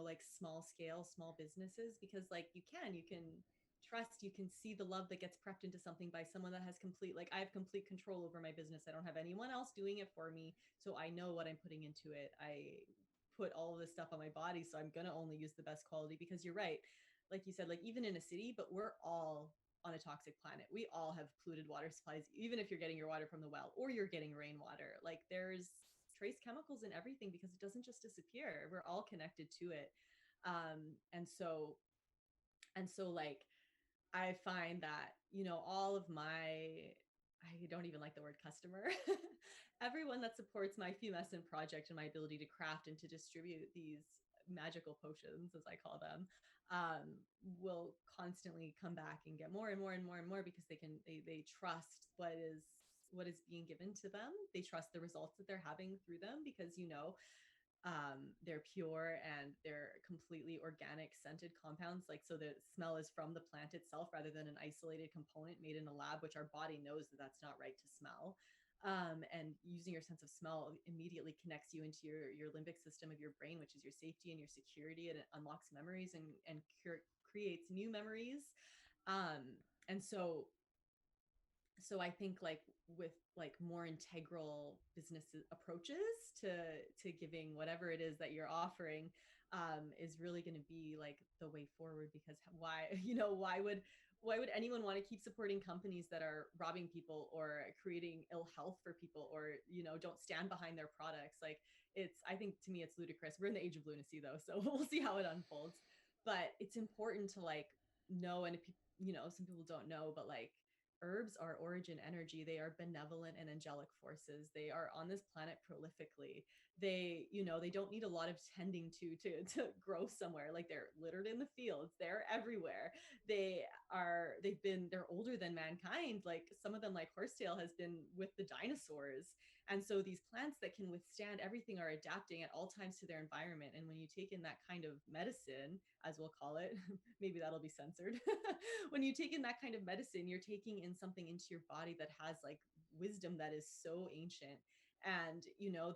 like small scale, small businesses. Because like you can trust, you can see the love that gets prepped into something by someone that has I have complete control over my business. I don't have anyone else doing it for me. So I know what I'm putting into it. I put all of this stuff on my body, so I'm going to only use the best quality. Because you're right, like you said, like even in a city, but we're all on a toxic planet. We all have polluted water supplies, even if you're getting your water from the well or you're getting rainwater. Like there's trace chemicals in everything because it doesn't just disappear. We're all connected to it. And so like I find that, all of my, I don't even like the word customer, everyone that supports my Fumescent project and my ability to craft and to distribute these magical potions, as I call them, will constantly come back and get more and more and more and more because they trust what is being given to them. They trust the results that they're having through them because they're pure and they're completely organic scented compounds, like, so the smell is from the plant itself rather than an isolated component made in a lab, which our body knows that that's not right to smell. And using your sense of smell immediately connects you into your limbic system of your brain, which is your safety and your security, and it unlocks memories and creates new memories. And so I think, like, with like more integral business approaches to giving whatever it is that you're offering, is really going to be like the way forward. Because why why would anyone want to keep supporting companies that are robbing people or creating ill health for people, or don't stand behind their products? Like, I think, to me, it's ludicrous. We're in the age of lunacy, though, so we'll see how it unfolds. But it's important to, like, know. And if some people don't know, but like, herbs are origin energy. They are benevolent and angelic forces. They are on this planet prolifically. They don't need a lot of tending to grow somewhere. Like, they're littered in the fields. They're everywhere. They're older than mankind. Like, some of them, like horsetail, has been with the dinosaurs. And so these plants that can withstand everything are adapting at all times to their environment. And when you take in that kind of medicine, as we'll call it, maybe that'll be censored. When you take in that kind of medicine, you're taking in something into your body that has, like, wisdom that is so ancient. And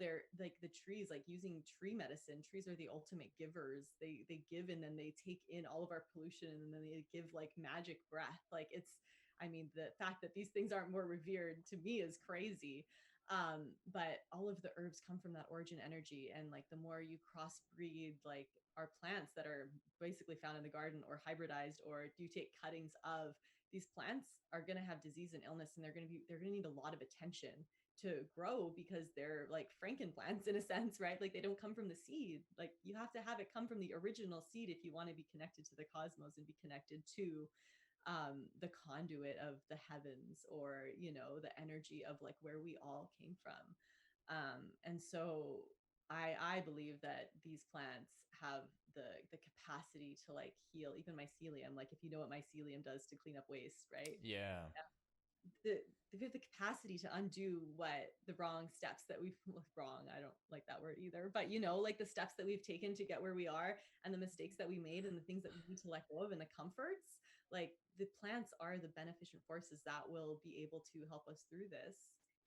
they're like the trees, like, using tree medicine. Trees are the ultimate givers. They give, and then they take in all of our pollution, and then they give, like, magic breath. Like, the fact that these things aren't more revered, to me, is crazy. But all of the herbs come from that origin energy. And, like, the more you crossbreed, like, our plants that are basically found in the garden, or hybridized, or you take cuttings of these plants, are going to have disease and illness, and they're going to need a lot of attention to grow, because they're like frankenplants in a sense, right? Like, they don't come from the seed. Like, you have to have it come from the original seed if you want to be connected to the cosmos and be connected to the conduit of the heavens, or the energy of, like, where we all came from. And so I believe that these plants have the capacity to, like, heal even mycelium. Like, if you know what mycelium does to clean up waste, right? Yeah. the they have the capacity to undo what the wrong steps that we've wrong, I don't like that word either, but like, the steps that we've taken to get where we are, and the mistakes that we made, and the things that we need to let go of, and the comforts. Like, the plants are the beneficent forces that will be able to help us through this.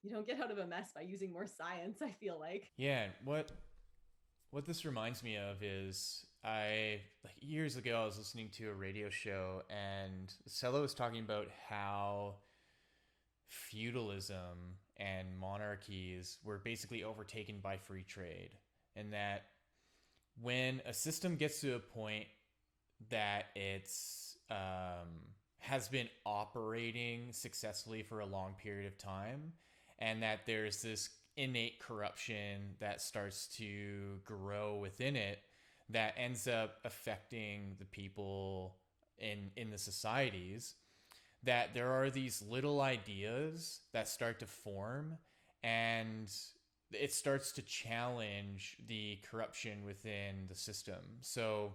You don't get out of a mess by using more science, I feel like. Yeah. What this reminds me of is, like, years ago, I was listening to a radio show, and the fellow was talking about how feudalism and monarchies were basically overtaken by free trade, and that when a system gets to a point that it's has been operating successfully for a long period of time, and that there's this innate corruption that starts to grow within it, that ends up affecting the people in the societies, that there are these little ideas that start to form, and it starts to challenge the corruption within the system. So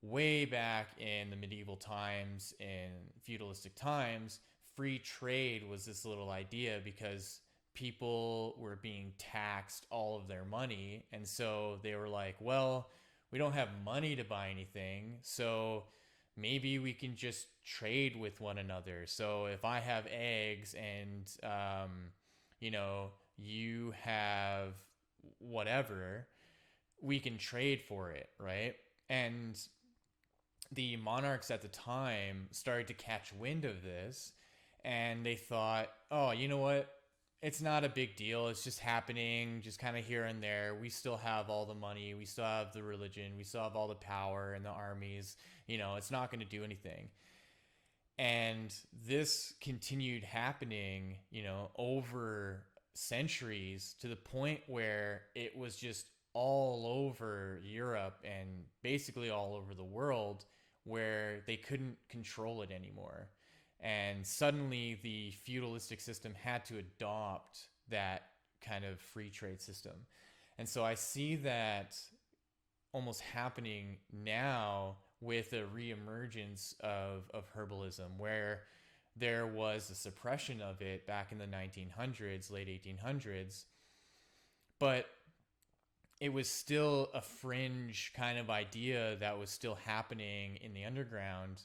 way back in the medieval times, in feudalistic times, free trade was this little idea because people were being taxed all of their money. And so they were like, well, we don't have money to buy anything, so maybe we can just trade with one another. So if I have eggs and, you have whatever, we can trade for it, right? And the monarchs at the time started to catch wind of this, and they thought, oh, you know what? It's not a big deal. It's just happening, just kind of here and there. We still have all the money. We still have the religion. We still have all the power and the armies. It's not going to do anything. And this continued happening, over centuries, to the point where it was just all over Europe and basically all over the world, where they couldn't control it anymore. And suddenly the feudalistic system had to adopt that kind of free trade system. And so I see that almost happening now with a reemergence of herbalism, where there was a suppression of it back in the 1900s, late 1800s, but it was still a fringe kind of idea that was still happening in the underground,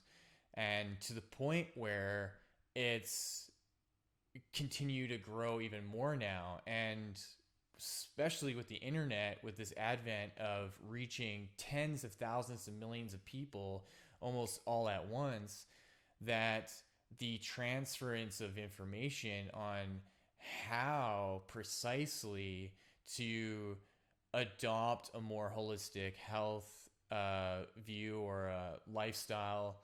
and to the point where it's continue to grow even more now. And especially with the internet, with this advent of reaching tens of thousands of millions of people almost all at once, that the transference of information on how precisely to adopt a more holistic health view or a lifestyle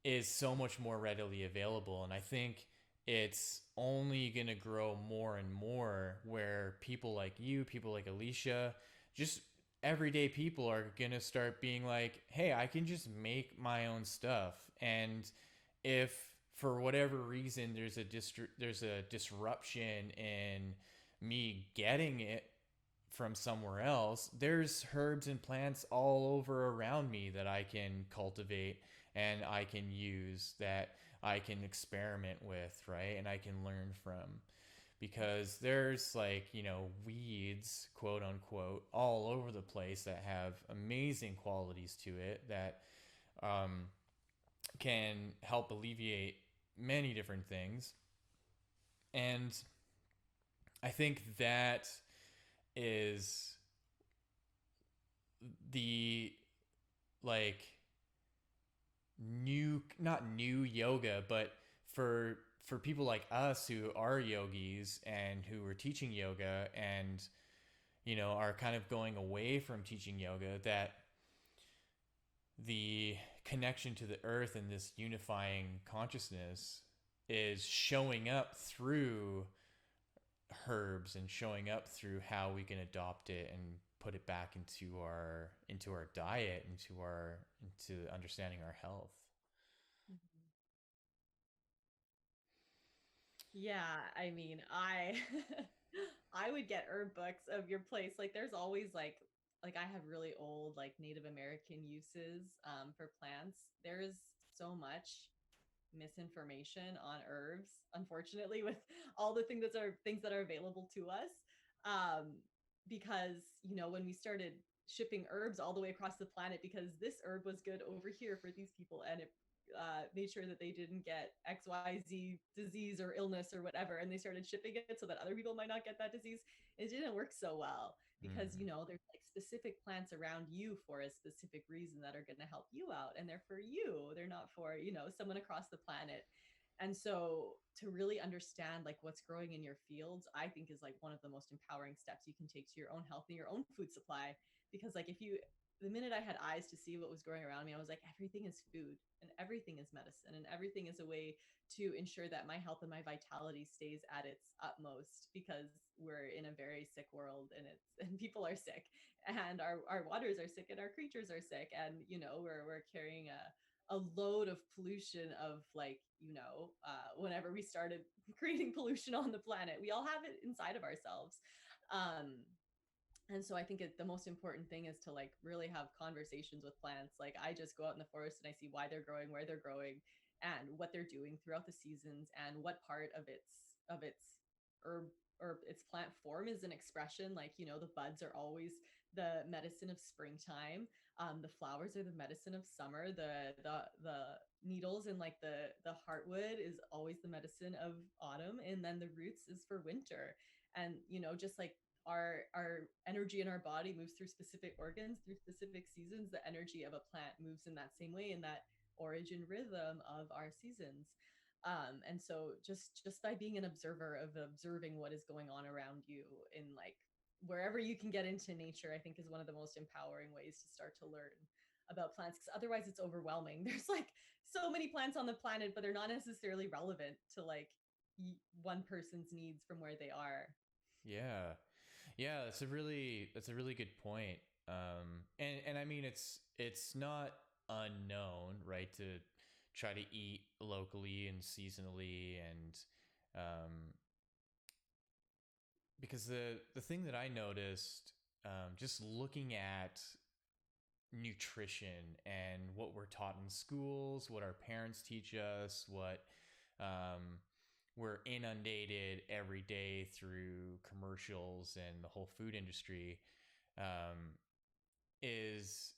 is so much more readily available. And I think it's only going to grow more and more, where people like you, people like Alicia, just everyday people are going to start being like, hey, I can just make my own stuff. And if for whatever reason there's a disruption in me getting it from somewhere else, there's herbs and plants all over around me that I can cultivate and I can use, that I can experiment with, right? And I can learn from. Because there's, like, weeds, quote unquote, all over the place that have amazing qualities to it that can help alleviate many different things. And I think that is the, like, not new yoga, but for people like us who are yogis and who are teaching yoga and are kind of going away from teaching yoga, that the connection to the earth and this unifying consciousness is showing up through herbs and showing up through how we can adopt it and put it back into our diet, into understanding our health. Mhm. Yeah, I mean, I I would get herb books of your place. Like there's always like I have really old like Native American uses for plants. There is so much misinformation on herbs, unfortunately, with all the things that are available to us. Um, because when we started shipping herbs all the way across the planet, because this herb was good over here for these people, and it made sure that they didn't get XYZ disease or illness or whatever, and they started shipping it so that other people might not get that disease. It didn't work so well because Mm. there's like specific plants around you for a specific reason that are going to help you out, and they're for you. They're not for someone across the planet. And so to really understand like what's growing in your fields, I think is like one of the most empowering steps you can take to your own health and your own food supply. Because like if you the minute I had eyes to see what was growing around me, I was like, everything is food and everything is medicine and everything is a way to ensure that my health and my vitality stays at its utmost, because we're in a very sick world, and people are sick, and our waters are sick and our creatures are sick, and we're carrying a load of pollution of like whenever we started creating pollution on the planet, we all have it inside of ourselves. Um and so I think the most important thing is to like really have conversations with plants. Like I just go out in the forest and I see why they're growing, where they're growing, and what they're doing throughout the seasons, and what part of its herb or its plant form is an expression. Like the buds are always the medicine of springtime. The flowers are the medicine of summer. The needles and like the heartwood is always the medicine of autumn, and then the roots is for winter. And just like our energy in our body moves through specific organs through specific seasons, the energy of a plant moves in that same way, in that origin rhythm of our seasons. And so just by being an observer of observing what is going on around you in like wherever you can get into nature, I think is one of the most empowering ways to start to learn about plants, because otherwise it's overwhelming. There's like so many plants on the planet, but they're not necessarily relevant to like one person's needs from where they are. Yeah. Yeah, that's a really good point. And I mean, it's not unknown, right, to try to eat locally and seasonally, and um, because the thing that I noticed, just looking at nutrition and what we're taught in schools, what our parents teach us, what um, we're inundated every day through commercials and the whole food industry, um, is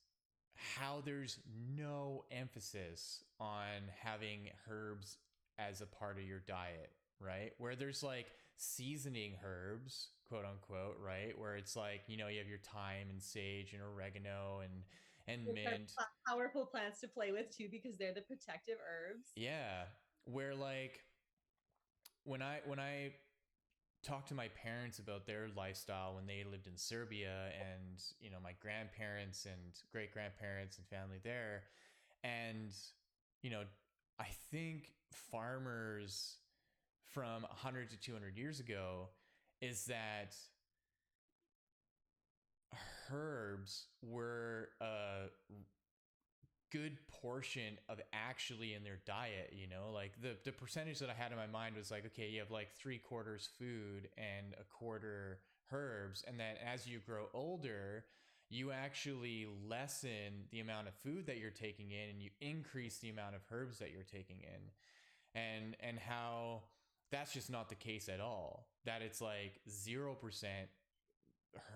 how there's no emphasis on having herbs as a part of your diet, right? Where there's like seasoning herbs, quote unquote, right? Where it's like, you know, you have your thyme and sage and oregano and Which are mint. powerful plants to play with too, because they're the protective herbs. Yeah. Where like when I talk to my parents about their lifestyle when they lived in Serbia, and you know, my grandparents and great grandparents and family there, and you know, I think farmers from 100 to 200 years ago is that herbs were a good portion of actually in their diet. You know, like the percentage that I had in my mind was like, okay, you have like 3/4 food and 1/4 herbs, and then as you grow older, you actually lessen the amount of food that you're taking in and you increase the amount of herbs that you're taking in. And how that's just not the case at all, that it's like 0%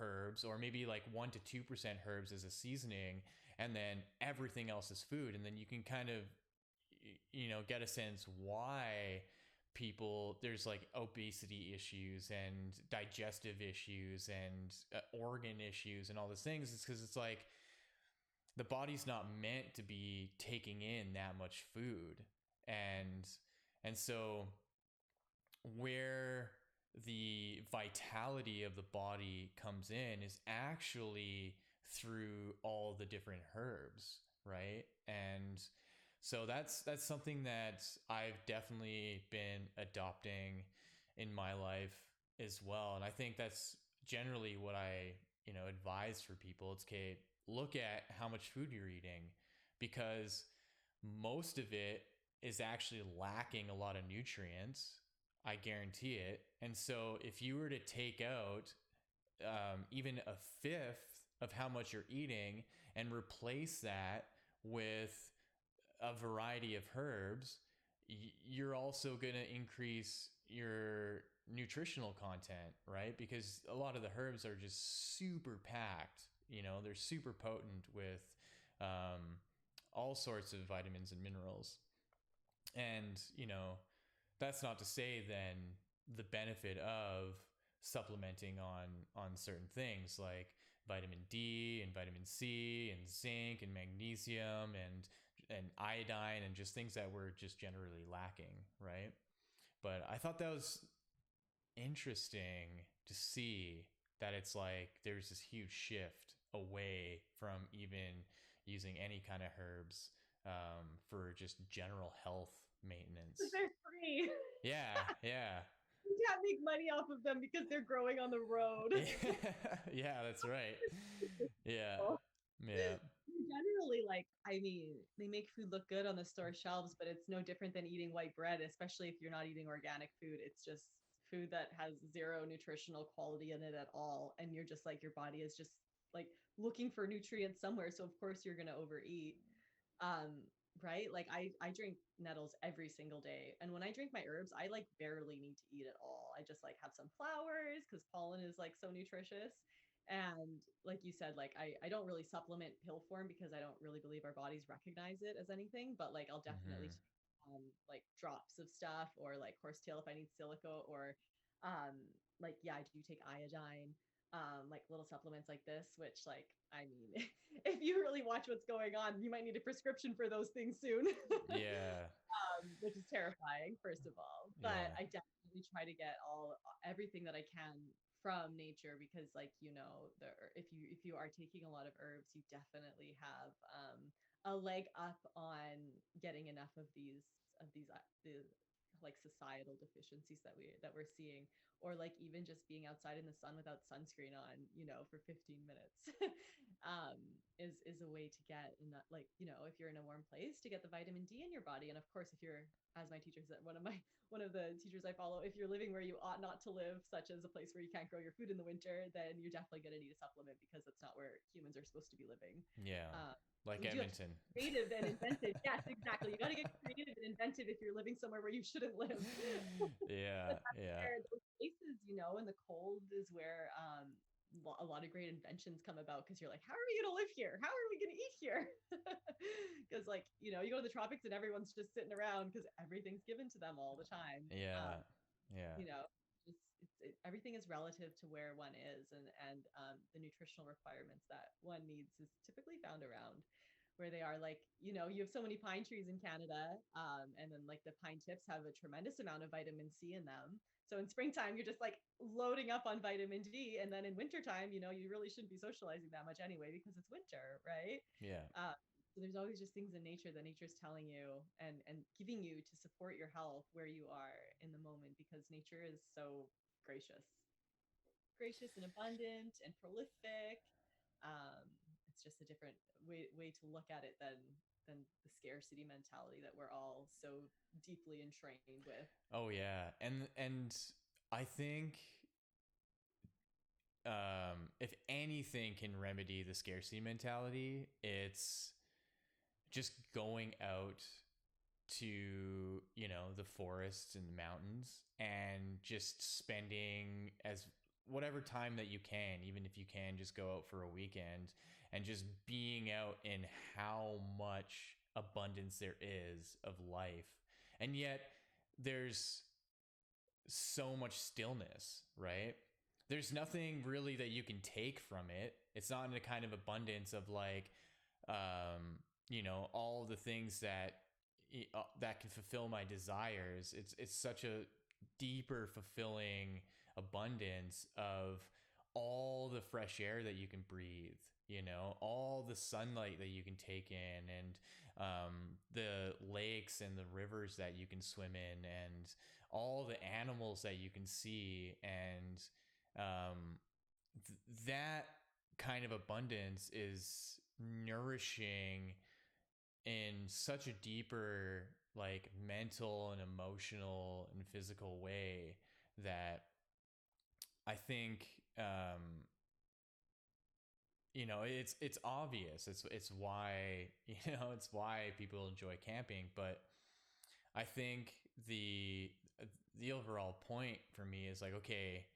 herbs, or maybe like 1 to 2% herbs as a seasoning, and then everything else is food. And then you can kind of, you know, get a sense why people, there's like obesity issues and digestive issues and organ issues and all these things. It's because it's like the body's not meant to be taking in that much food. And so where the vitality of the body comes in is actually through all the different herbs, right? And so that's something that I've definitely been adopting in my life as well. And I think that's generally what I, you know, advise for people. It's, okay, look at how much food you're eating, because most of it is actually lacking a lot of nutrients. I guarantee it. And so if you were to take out even a fifth of how much you're eating and replace that with a variety of herbs, you're also going to increase your nutritional content, right? Because a lot of the herbs are just super packed. You know, they're super potent with um, all sorts of vitamins and minerals. And, you know, that's not to say then the benefit of supplementing on certain things like vitamin D and vitamin C and zinc and magnesium and iodine, and just things that we're just generally lacking, right? But I thought that was interesting to see that it's like there's this huge shift away from even using any kind of herbs for just general health maintenance. They're free. Yeah, yeah. You can't make money off of them because they're growing on the road. Yeah, that's right. Yeah, yeah. Generally, like, I mean, they make food look good on the store shelves, but it's no different than eating white bread, especially if you're not eating organic food. It's just food that has zero nutritional quality in it at all. And you're just like, your body is just like looking for nutrients somewhere. So, of course, you're going to overeat. Um, right? Like, I drink nettles every single day. And when I drink my herbs, I like barely need to eat at all. I just like have some flowers because pollen is like so nutritious. And like you said, like I don't really supplement pill form because I don't really believe our bodies recognize it as anything, but like I'll definitely Hmm. like drops of stuff, or like horsetail if I need silica, or um like, yeah, I do take iodine, like little supplements like this, which, like, I mean, if you really watch what's going on, you might need a prescription for those things soon. Yeah, Which is terrifying, first of all. But yeah. I definitely try to get everything that I can from nature, because, like, you know, if you are taking a lot of herbs, you definitely have a leg up on getting enough of the like societal deficiencies that we're seeing, or like even just being outside in the sun without sunscreen on, you know, for 15 minutes. um, is a way to get in that, like, you know, if you're in a warm place, to get the vitamin D in your body. And of course, if you're, as my teacher said, one of the teachers I follow, if you're living where you ought not to live, such as a place where you can't grow your food in the winter, then you're definitely going to need a supplement, because that's not where humans are supposed to be living. Yeah. Uh, Like so you do have to Edmonton. be creative and inventive. Yes, exactly. You got to get creative and inventive if you're living somewhere where you shouldn't live. Yeah. But that's Yeah. where those places, you know, in the cold is where a lot of great inventions come about, because you're like, how are we going to live here? How are we going to eat here? Because, like, you know, you go to the tropics and everyone's just sitting around because everything's given to them all the time. Yeah. Yeah. You know, just everything is relative to where one is, and the nutritional requirements that one needs is typically found around where they are. Like, you know, you have so many pine trees in Canada, and then like the pine tips have a tremendous amount of vitamin C in them. So in springtime, you're just like loading up on vitamin D, and then in wintertime, you know, you really shouldn't be socializing that much anyway because it's winter, right? Yeah. So there's always just things in nature that nature's telling you and giving you to support your health where you are in the moment, because nature is so gracious, gracious and abundant and prolific. Um, it's just a different way to look at it than the scarcity mentality that we're all so deeply entrained with. Oh yeah. And I think if anything can remedy the scarcity mentality, it's just going out to, you know, the forests and the mountains and just spending as whatever time that you can, even if you can just go out for a weekend and just being out in how much abundance there is of life. And yet there's so much stillness, right? There's nothing really that you can take from it. It's not in a kind of abundance of like, you know, all the things that that can fulfill my desires. It's such a deeper, fulfilling abundance of all the fresh air that you can breathe. You know, all the sunlight that you can take in, and the lakes and the rivers that you can swim in, and all the animals that you can see, and that kind of abundance is nourishing in such a deeper, like, mental and emotional and physical way that I think you know, it's obvious. It's why, you know, it's why people enjoy camping. But I think the overall point for me is like, okay,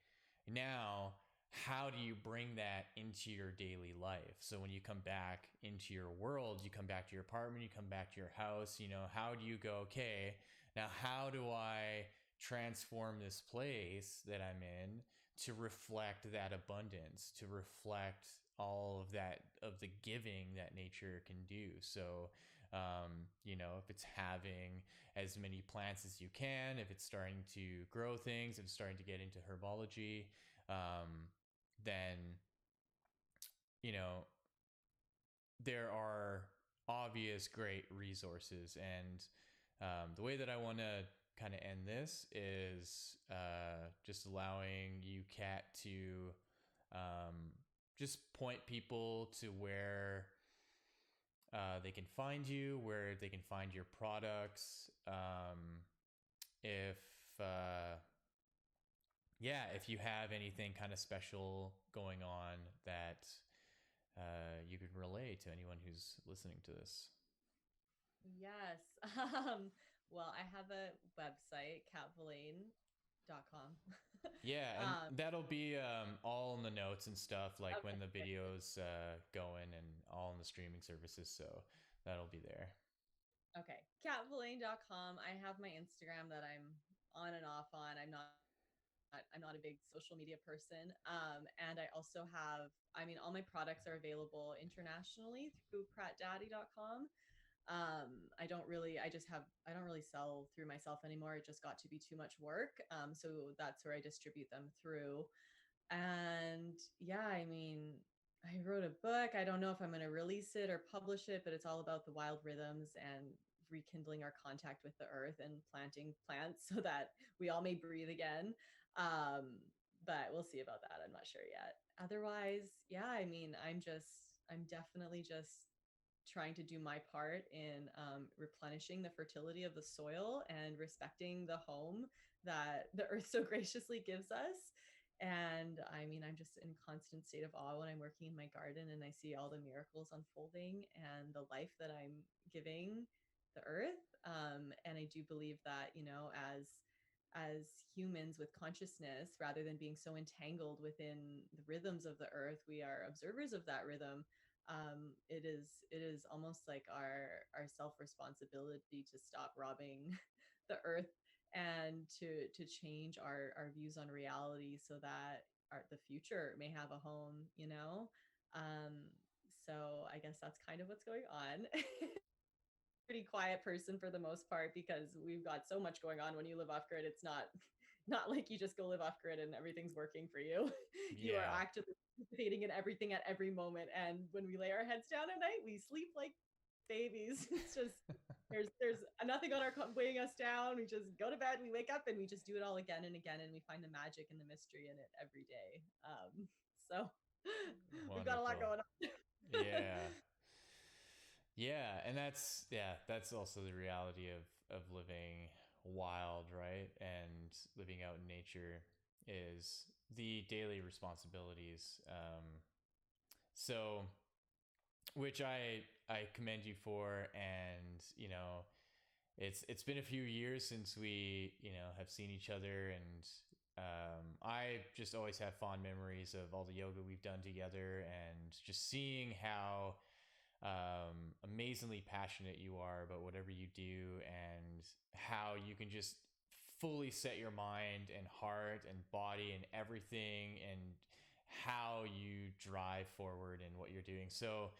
now how do you bring that into your daily life? So when you come back into your world, you come back to your apartment, you come back to your house, you know, how do you go, okay, now how do I transform this place that I'm in to reflect that abundance, to reflect all of that, of the giving that nature can do? So you know, if it's having as many plants as you can, if it's starting to grow things, if it's starting to get into herbology, then, you know, there are obvious great resources. And the way that I want to kind of end this is just allowing you, Kat, to just point people to where they can find you, where they can find your products. If yeah, if you have anything kind of special going on that you could relay to anyone who's listening to this. Yes. Well, I have a website, catvillain.com. Yeah, and that'll be all in the notes and stuff, like when Okay. the videos go in, and all in the streaming services. So that'll be there. Okay. Catvillain.com. I have my Instagram that I'm on and off on. I'm not a big social media person. And I also have, I mean, all my products are available internationally through pratdaddy.com. I don't really sell through myself anymore. It just got to be too much work. So that's where I distribute them through. And yeah, I mean, I wrote a book. I don't know if I'm going to release it or publish it, but it's all about the wild rhythms and rekindling our contact with the earth and planting plants so that we all may breathe again. But we'll see about that. I'm not sure yet. Otherwise, yeah, I mean, I'm just I'm definitely just trying to do my part in replenishing the fertility of the soil and respecting the home that the earth so graciously gives us. And I mean, I'm just in constant state of awe when I'm working in my garden and I see all the miracles unfolding and the life that I'm giving the earth. And I do believe that, you know, as humans with consciousness, rather than being so entangled within the rhythms of the earth, we are observers of that rhythm. It is almost like our self responsibility to stop robbing the earth and to change our views on reality so that the future may have a home, you know. So I guess that's kind of what's going on. Pretty quiet person for the most part because we've got so much going on when you live off grid. It's not like you just go live off grid and everything's working for you. You are Yeah. actively participating in everything at every moment. And when we lay our heads down at night, we sleep like babies. It's just there's nothing on our weighing us down. We just go to bed, we wake up, and we just do it all again and again, and we find the magic and the mystery in it every day. So we've got a lot Wonderful. going on. Yeah. Yeah, and that's also the reality of living wild, right? And living out in nature is the daily responsibilities. So which I commend you for, and you know, it's been a few years since we, you know, have seen each other, and I just always have fond memories of all the yoga we've done together, and just seeing how amazingly passionate you are about whatever you do, and how you can just fully set your mind and heart and body and everything, and how you drive forward in what you're doing. So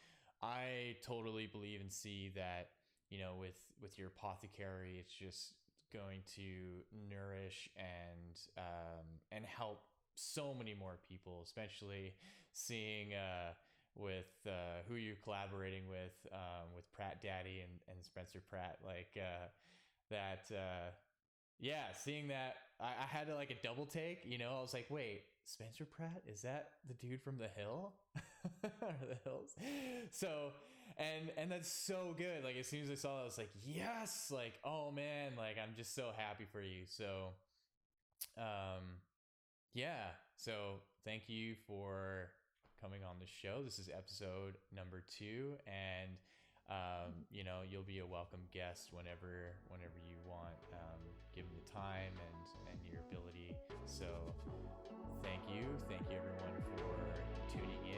I totally believe and see that, you know, with your apothecary, it's just going to nourish and help so many more people, especially seeing with who you're collaborating with Pratt Daddy and Spencer Pratt, like that. Yeah, seeing that, I had to like a double take. You know, I was like, wait, Spencer Pratt, is that the dude from The Hill or The Hills? So, and that's so good. Like as soon as I saw it, I was like, yes, like oh man, like I'm just so happy for you. So, um, yeah. So thank you for coming on the show. This is episode number 2, and you know, you'll be a welcome guest whenever you want, given the time and your ability. So thank you everyone for tuning in.